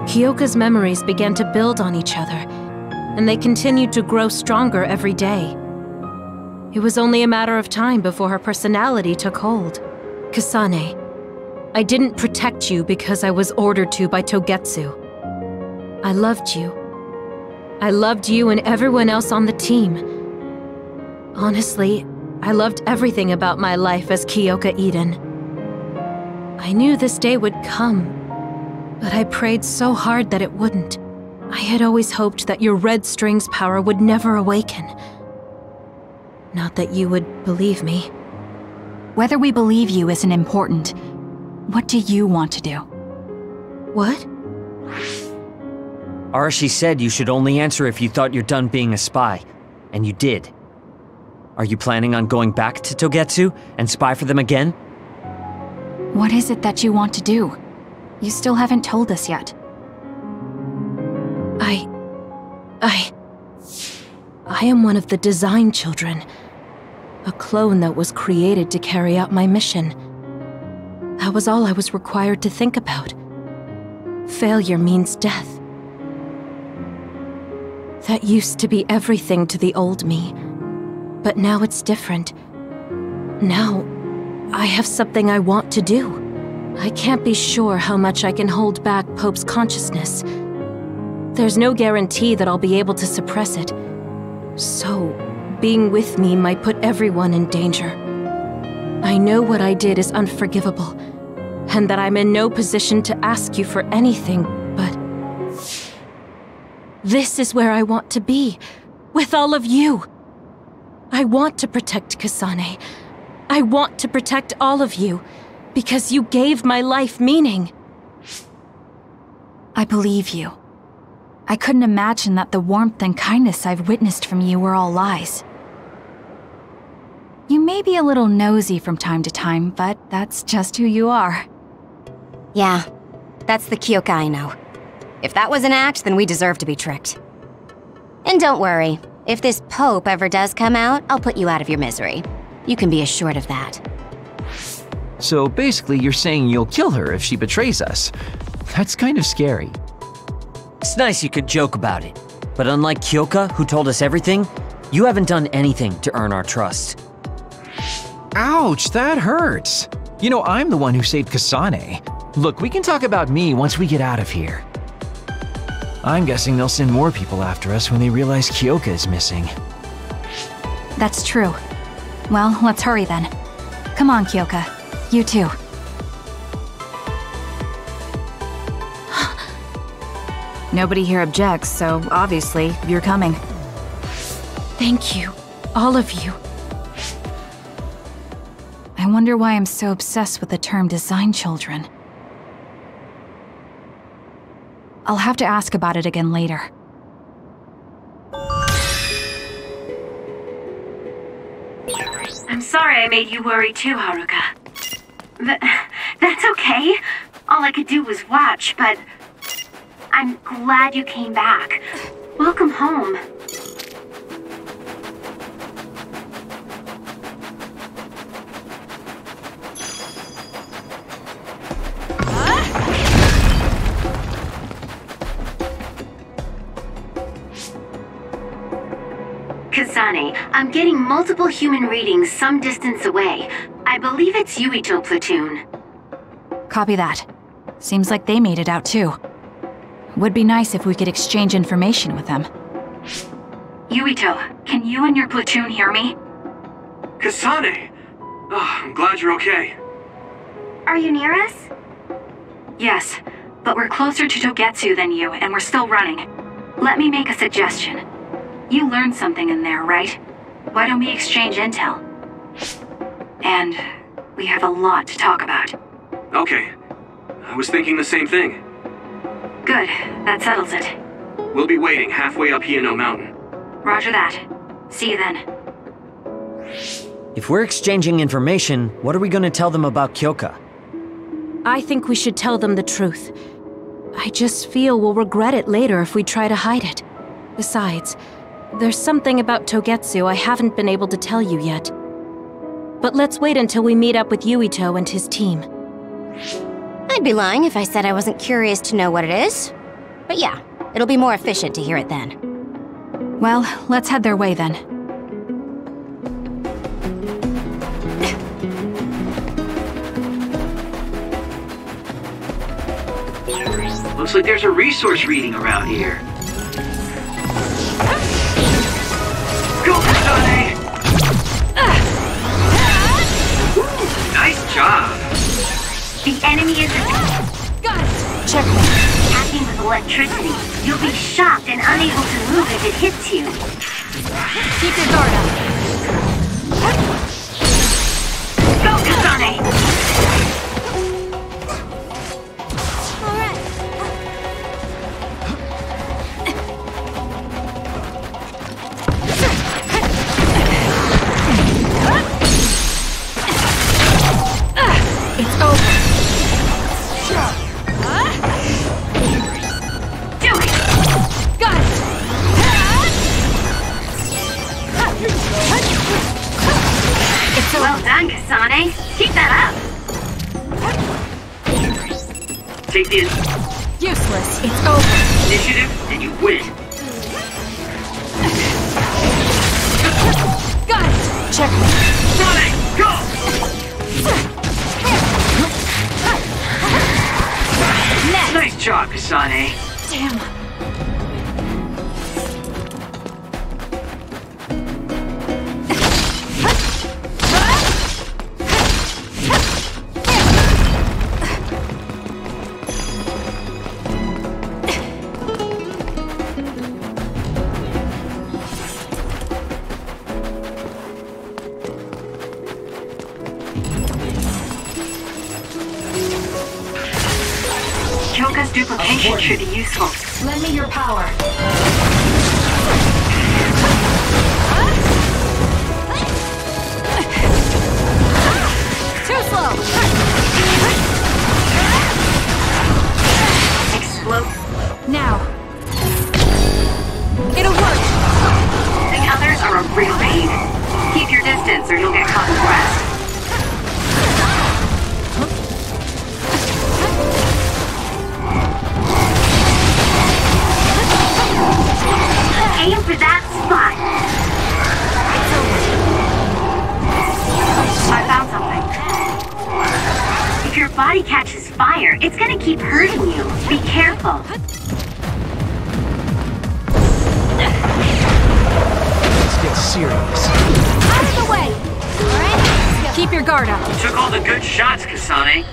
Kyoka's memories began to build on each other, and they continued to grow stronger every day. It was only a matter of time before her personality took hold. Kasane, I didn't protect you because I was ordered to by Togetsu. I loved you. I loved you and everyone else on the team. Honestly, I loved everything about my life as Kyoka Eden. I knew this day would come, but I prayed so hard that it wouldn't. I had always hoped that your red string's power would never awaken. Not that you would believe me. Whether we believe you isn't important. What do you want to do? What? Arashi said you should only answer if you thought you're done being a spy, and you did. Are you planning on going back to Togetsu and spy for them again? What is it that you want to do? You still haven't told us yet. I am one of the design children. A clone that was created to carry out my mission. That was all I was required to think about. Failure means death. That used to be everything to the old me. But now it's different. Now, I have something I want to do. I can't be sure how much I can hold back Pope's consciousness. There's no guarantee that I'll be able to suppress it. So, being with me might put everyone in danger. I know what I did is unforgivable, and that I'm in no position to ask you for anything, but... this is where I want to be, with all of you. I want to protect Kasane. I want to protect all of you, because you gave my life meaning. I believe you. I couldn't imagine that the warmth and kindness I've witnessed from you were all lies. You may be a little nosy from time to time, but that's just who you are. Yeah, that's the Kyoka I know. If that was an act, then we deserve to be tricked. And don't worry, if this Pope ever does come out, I'll put you out of your misery. You can be assured of that. So basically, you're saying you'll kill her if she betrays us. That's kind of scary. It's nice you could joke about it, but unlike Kyoka, who told us everything, you haven't done anything to earn our trust. Ouch, that hurts. You know, I'm the one who saved Kasane. Look, we can talk about me once we get out of here. I'm guessing they'll send more people after us when they realize Kyoka is missing. That's true. Well, let's hurry then. Come on, Kyoka. You too. Nobody here objects, so obviously, you're coming. Thank you, all of you. I wonder why I'm so obsessed with the term design children. I'll have to ask about it again later. sorry I made you worry too, Haruka. That's okay. All I could do was watch, but I'm glad you came back. Welcome home. Kasane, I'm getting multiple human readings some distance away. I believe it's Yuito platoon. Copy that. Seems like they made it out too. Would be nice if we could exchange information with them. Yuito, can you and your platoon hear me? Kasane! Oh, I'm glad you're okay. Are you near us? Yes, but we're closer to Togetsu than you, and we're still running. Let me make a suggestion. You learned something in there, right? Why don't we exchange intel? And we have a lot to talk about. Okay. I was thinking the same thing. Good. That settles it. We'll be waiting halfway up Hieno Mountain. Roger that. See you then. If we're exchanging information, what are we gonna tell them about Kyoka? I think we should tell them the truth. I just feel we'll regret it later if we try to hide it. Besides, there's something about Togetsu I haven't been able to tell you yet. But let's wait until we meet up with Yuito and his team. I'd be lying if I said I wasn't curious to know what it is. But yeah, it'll be more efficient to hear it then. Well, let's head their way then. Looks like there's a resource reading around here. Go, Kasane! Nice job! The enemy is Checkmate. attacking with electricity. You'll be shocked and unable to move if it hits you. Keep your guard up. Go, Kasane! It's over. Do it! Got it! It's over. Well done, Kasane. Keep that up. Take the Useless. It's over. initiative and you win. Got it! Checkmate. Kasane, go! Nice job, Kasane. Damn. Kyoka's duplication should be useful. Lend me your power. Too slow. Explode. Now. It'll work. The others are a real pain. Keep your distance or you'll get caught in the rest. Aim for that spot. I found something. If your body catches fire, it's gonna keep hurting you. Be careful. Let's get serious. Out of the way. All right. Keep your guard up. You took all the good shots, Kasane.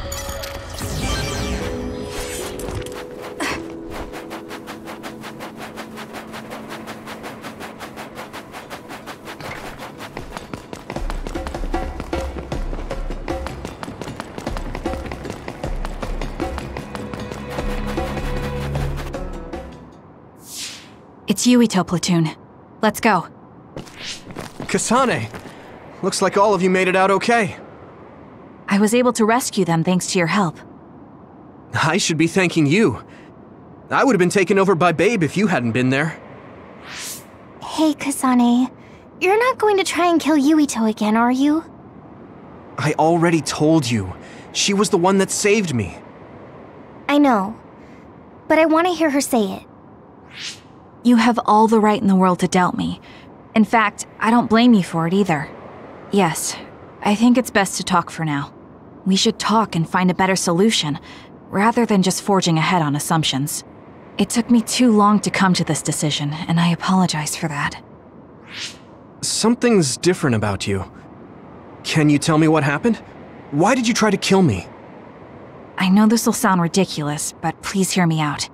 It's Yuito platoon. Let's go. Kasane! Looks like all of you made it out okay. I was able to rescue them thanks to your help. I should be thanking you. I would have been taken over by Babe if you hadn't been there. Hey, Kasane. You're not going to try and kill Yuito again, are you? I already told you. She was the one that saved me. I know. But I want to hear her say it. You have all the right in the world to doubt me. In fact, I don't blame you for it either. Yes, I think it's best to talk for now. We should talk and find a better solution, rather than just forging ahead on assumptions. It took me too long to come to this decision, and I apologize for that. Something's different about you. Can you tell me what happened? Why did you try to kill me? I know this will sound ridiculous, but please hear me out.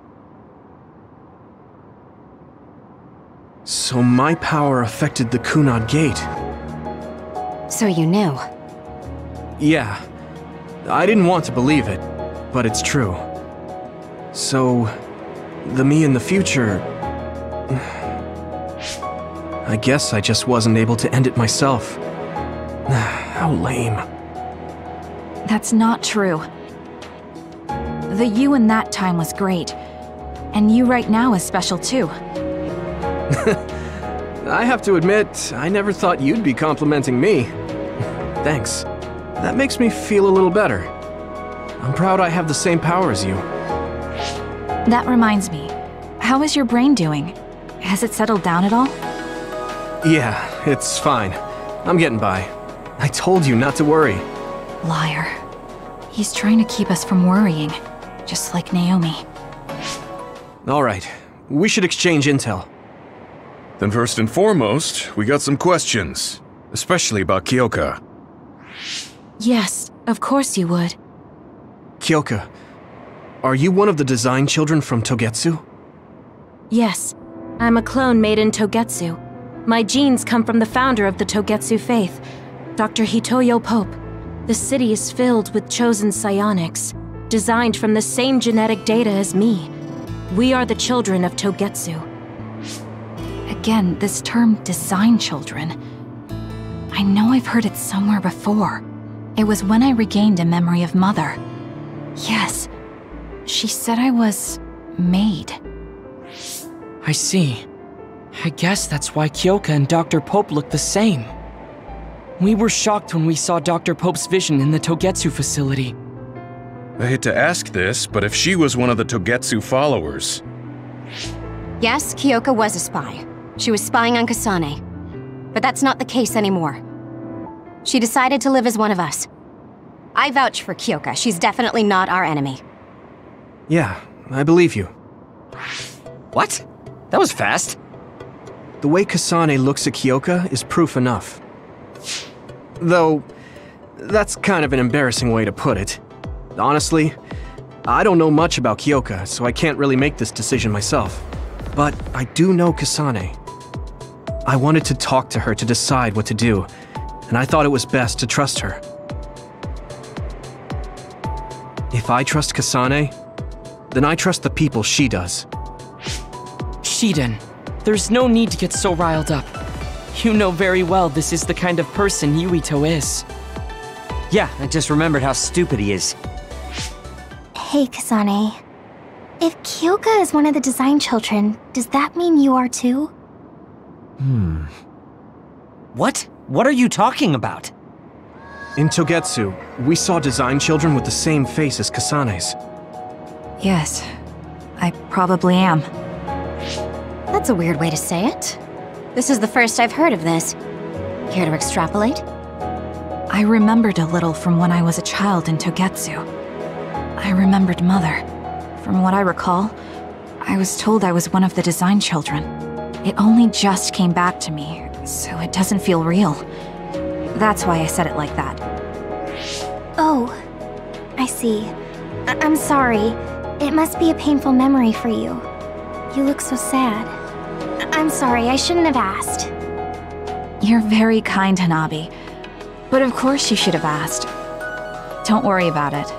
So my power affected the Kunad Gate. So you knew? Yeah. I didn't want to believe it, but it's true. So, the me in the future... I guess I just wasn't able to end it myself. How lame. That's not true. The you in that time was great, and you right now is special too. I have to admit, I never thought you'd be complimenting me. Thanks. That makes me feel a little better. I'm proud I have the same power as you. That reminds me, how is your brain doing? Has it settled down at all? Yeah, it's fine. I'm getting by. I told you not to worry. Liar. He's trying to keep us from worrying, just like Naomi. Alright, we should exchange intel. Then first and foremost, we got some questions. Especially about Kyoka. Yes, of course you would. Kyoka, are you one of the design children from Togetsu? Yes, I'm a clone made in Togetsu. My genes come from the founder of the Togetsu faith, Dr. Hitoyo Pope. The city is filled with chosen psionics, designed from the same genetic data as me. We are the children of Togetsu. Again, this term, design children. I know I've heard it somewhere before. It was when I regained a memory of Mother. Yes, she said I was... made. I see. I guess that's why Kyoka and Dr. Pope look the same. We were shocked when we saw Dr. Pope's vision in the Togetsu facility. I hate to ask this, but if she was one of the Togetsu followers... Yes, Kyoka was a spy. She was spying on Kasane. But that's not the case anymore. She decided to live as one of us. I vouch for Kyoka. She's definitely not our enemy. Yeah, I believe you. What? That was fast. The way Kasane looks at Kyoka is proof enough. Though, that's kind of an embarrassing way to put it. Honestly, I don't know much about Kyoka, so I can't really make this decision myself. But I do know Kasane. I wanted to talk to her to decide what to do, and I thought it was best to trust her. If I trust Kasane, then I trust the people she does. Shiden, there's no need to get so riled up. You know very well this is the kind of person Yuito is. Yeah, I just remembered how stupid he is. Hey, Kasane. If Kyoka is one of the design children, does that mean you are too? What? What are you talking about? In Togetsu, we saw design children with the same face as Kasane's. Yes, I probably am. That's a weird way to say it. This is the first I've heard of this. Care to extrapolate? I remembered a little from when I was a child in Togetsu. I remembered Mother. From what I recall, I was told I was one of the design children. It only just came back to me, so it doesn't feel real. That's why I said it like that. Oh, I see. I'm sorry. It must be a painful memory for you. You look so sad. I'm sorry, I shouldn't have asked. You're very kind, Hanabi. But of course you should have asked. Don't worry about it.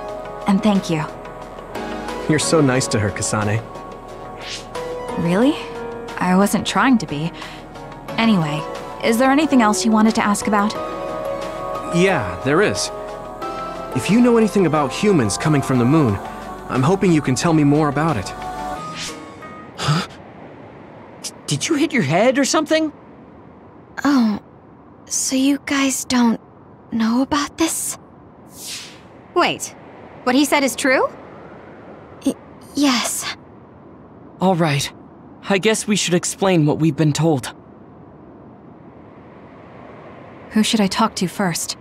And thank you. You're so nice to her, Kasane. Really? I wasn't trying to be. Anyway, is there anything else you wanted to ask about? Yeah, there is. If you know anything about humans coming from the moon, I'm hoping you can tell me more about it. Huh? Did you hit your head or something? Oh, so you guys don't know about this? Wait, what he said is true? Yes. All right. I guess we should explain what we've been told. Who should I talk to first?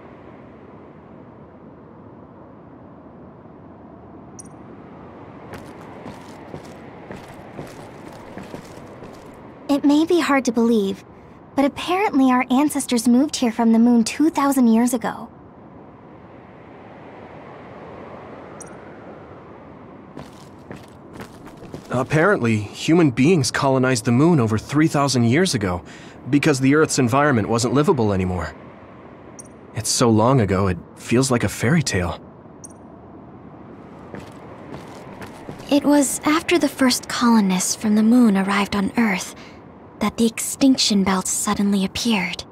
It may be hard to believe, but apparently our ancestors moved here from the moon 2,000 years ago. Apparently, human beings colonized the moon over 3,000 years ago, because the Earth's environment wasn't livable anymore. It's so long ago, it feels like a fairy tale. It was after the first colonists from the moon arrived on Earth that the extinction belt suddenly appeared.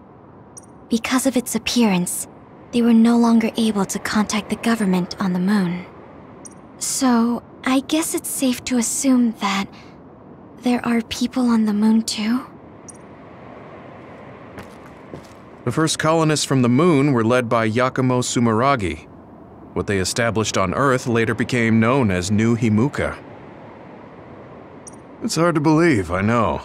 Because of its appearance, they were no longer able to contact the government on the moon. So, I guess it's safe to assume that there are people on the moon too? The first colonists from the moon were led by Yuito Sumeragi. What they established on Earth later became known as New Himuka. It's hard to believe, I know.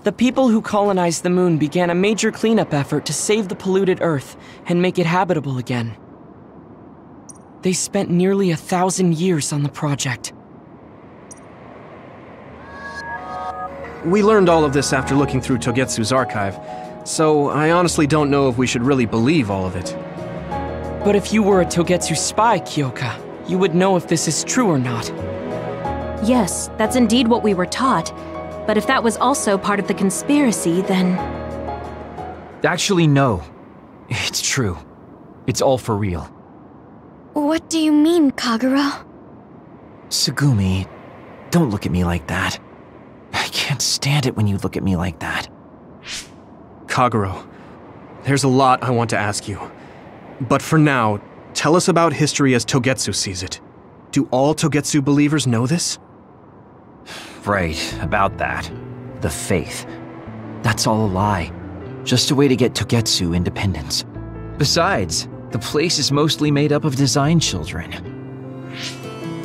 The people who colonized the moon began a major cleanup effort to save the polluted Earth and make it habitable again. They spent nearly 1,000 years on the project. We learned all of this after looking through Togetsu's archive, so I honestly don't know if we should really believe all of it. But if you were a Togetsu spy, Kyoka, you would know if this is true or not. Yes, that's indeed what we were taught. But if that was also part of the conspiracy, then... Actually, no. It's true. It's all for real. What do you mean, Kagura? Tsugumi, don't look at me like that. I can't stand it when you look at me like that. Kagura, there's a lot I want to ask you. But for now, tell us about history as Togetsu sees it. Do all Togetsu believers know this? Right, about that. The faith. That's all a lie. Just a way to get Togetsu independence. Besides, the place is mostly made up of design children.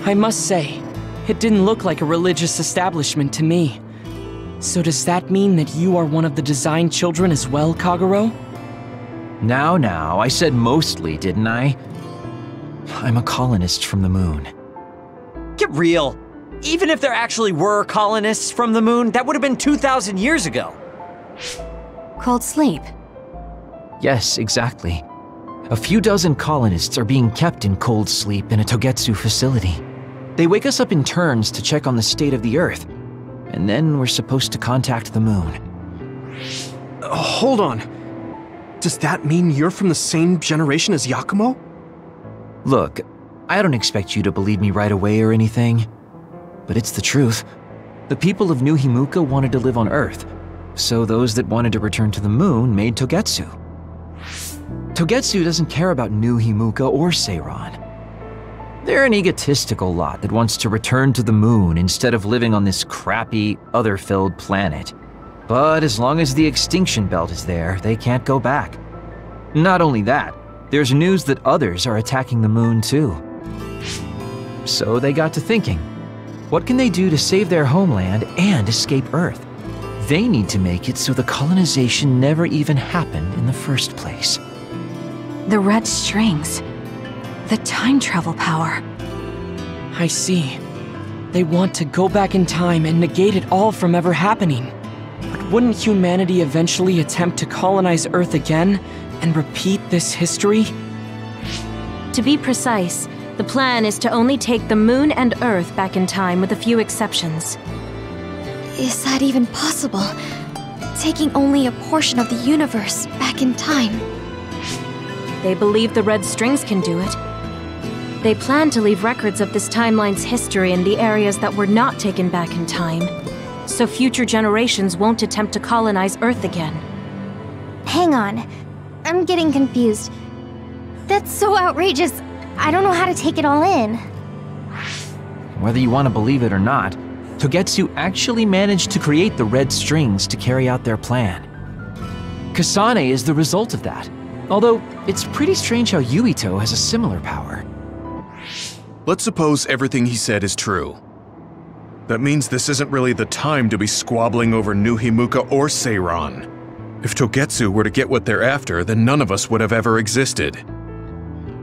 I must say, it didn't look like a religious establishment to me. So does that mean that you are one of the design children as well, Kaguro? Now, I said mostly, didn't I? I'm a colonist from the moon. Get real! Even if there actually were colonists from the moon, that would have been 2,000 years ago. Cold sleep. Yes, exactly. A few dozen colonists are being kept in cold sleep in a Togetsu facility. They wake us up in turns to check on the state of the Earth, and then we're supposed to contact the moon. Hold on. Does that mean you're from the same generation as Yakumo? Look, I don't expect you to believe me right away or anything, but it's the truth. The people of New Himuka wanted to live on Earth, so those that wanted to return to the moon made Togetsu. Togetsu doesn't care about New Himuka or Seiran. They're an egotistical lot that wants to return to the moon instead of living on this crappy, other-filled planet. But as long as the extinction belt is there, they can't go back. Not only that, there's news that others are attacking the moon too. So they got to thinking, what can they do to save their homeland and escape Earth? They need to make it so the colonization never even happened in the first place. The red strings. The time travel power. I see. They want to go back in time and negate it all from ever happening. But wouldn't humanity eventually attempt to colonize Earth again and repeat this history? To be precise, the plan is to only take the moon and Earth back in time with a few exceptions. Is that even possible? Taking only a portion of the universe back in time? They believe the red strings can do it. They plan to leave records of this timeline's history in the areas that were not taken back in time, so future generations won't attempt to colonize Earth again. hang on. I'm getting confused. That's so outrageous. I don't know how to take it all in. Whether you want to believe it or not, Togetsu actually managed to create the red strings to carry out their plan. Kasane is the result of that, although it's pretty strange how Yuito has a similar power. Let's suppose everything he said is true. That means this isn't really the time to be squabbling over new Himuka or Seiran. If Togetsu were to get what they're after, then none of us would have ever existed.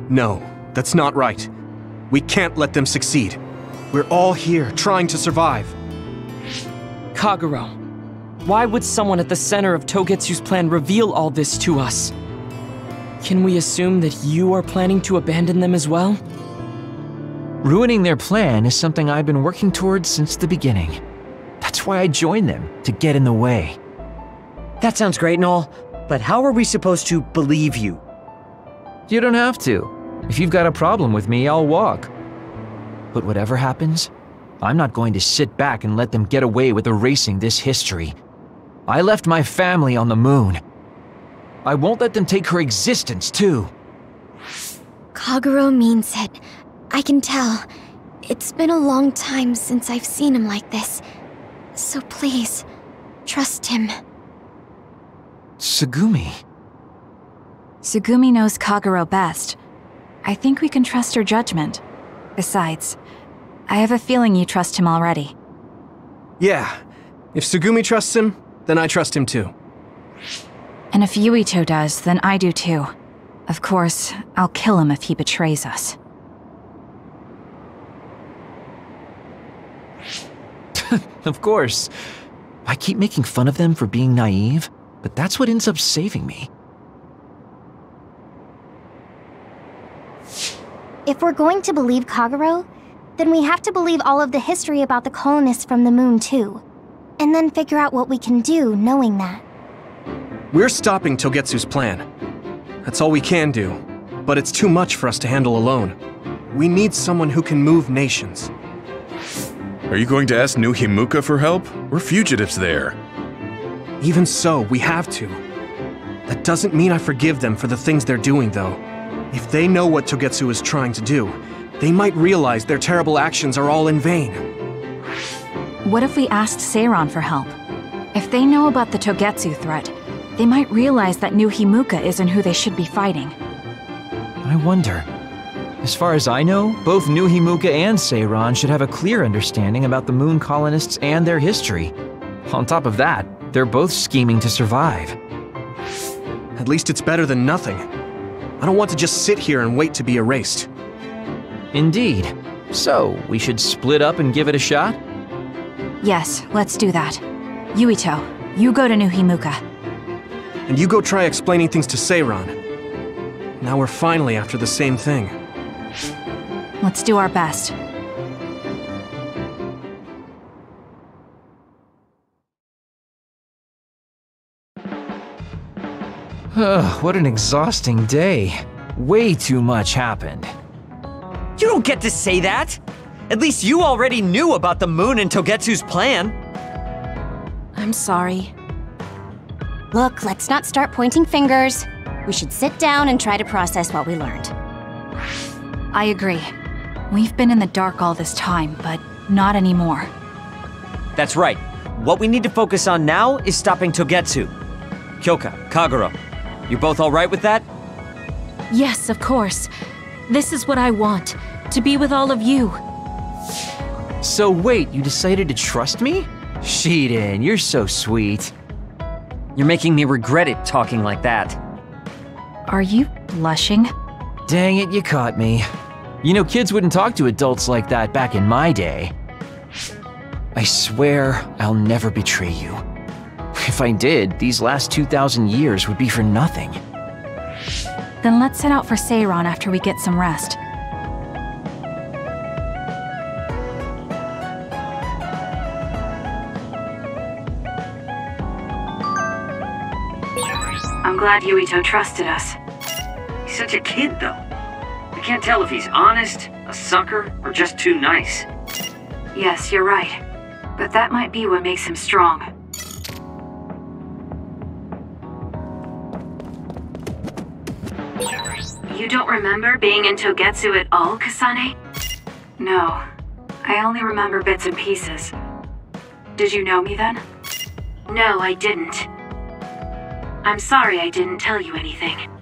No, that's not right. We can't let them succeed. We're all here, trying to survive. Kagero, why would someone at the center of Togetsu's plan reveal all this to us? Can we assume that you are planning to abandon them as well? Ruining their plan is something I've been working towards since the beginning. That's why I joined them, to get in the way. That sounds great and all, but how are we supposed to believe you? You don't have to. If you've got a problem with me, I'll walk. But whatever happens, I'm not going to sit back and let them get away with erasing this history. I left my family on the moon. I won't let them take her existence, too. Kagero means it. I can tell. It's been a long time since I've seen him like this. So please, trust him. Tsugumi. Tsugumi knows Kagero best. I think we can trust her judgment. Besides, I have a feeling you trust him already. Yeah. If Tsugumi trusts him, then I trust him too. And if Yuito does, then I do too. Of course, I'll kill him if he betrays us. Of course. I keep making fun of them for being naive, but that's what ends up saving me. If we're going to believe Kagero, then we have to believe all of the history about the colonists from the moon too. And then figure out what we can do knowing that. We're stopping Togetsu's plan. That's all we can do. But it's too much for us to handle alone. We need someone who can move nations. Are you going to ask new Himuka for help? We're fugitives there. Even so, we have to. That doesn't mean I forgive them for the things they're doing, though. If they know what Togetsu is trying to do, they might realize their terrible actions are all in vain. What if we asked Seiran for help? If they know about the Togetsu threat, they might realize that new Himuka isn't who they should be fighting. I wonder. As far as I know, both new Himuka and Seiran should have a clear understanding about the moon colonists and their history. On top of that, they're both scheming to survive. At least it's better than nothing. I don't want to just sit here and wait to be erased. Indeed. So, we should split up and give it a shot? Yes, let's do that. Yuito, you go to new Himuka. And you go try explaining things to Seiran. Now we're finally after the same thing. Let's do our best. What an exhausting day. Way too much happened. You don't get to say that! At least you already knew about the moon and Togetsu's plan. I'm sorry. Look, let's not start pointing fingers. We should sit down and try to process what we learned. I agree. We've been in the dark all this time, but not anymore. That's right. What we need to focus on now is stopping Togetsu. Kyoka, Kagero, you both alright with that? Yes, of course. This is what I want, to be with all of you. So wait, you decided to trust me? Shiden, you're so sweet. You're making me regret it talking like that. Are you blushing? Dang it, you caught me. You know, kids wouldn't talk to adults like that back in my day. I swear I'll never betray you. If I did, these last 2,000 years would be for nothing. Then let's set out for Seiran after we get some rest. I'm glad Yuito trusted us. He's such a kid, though. I can't tell if he's honest, a sucker, or just too nice. Yes, you're right. But that might be what makes him strong. You don't remember being in Togetsu at all, Kasane? No. I only remember bits and pieces. Did you know me then? No, I didn't. I'm sorry I didn't tell you anything.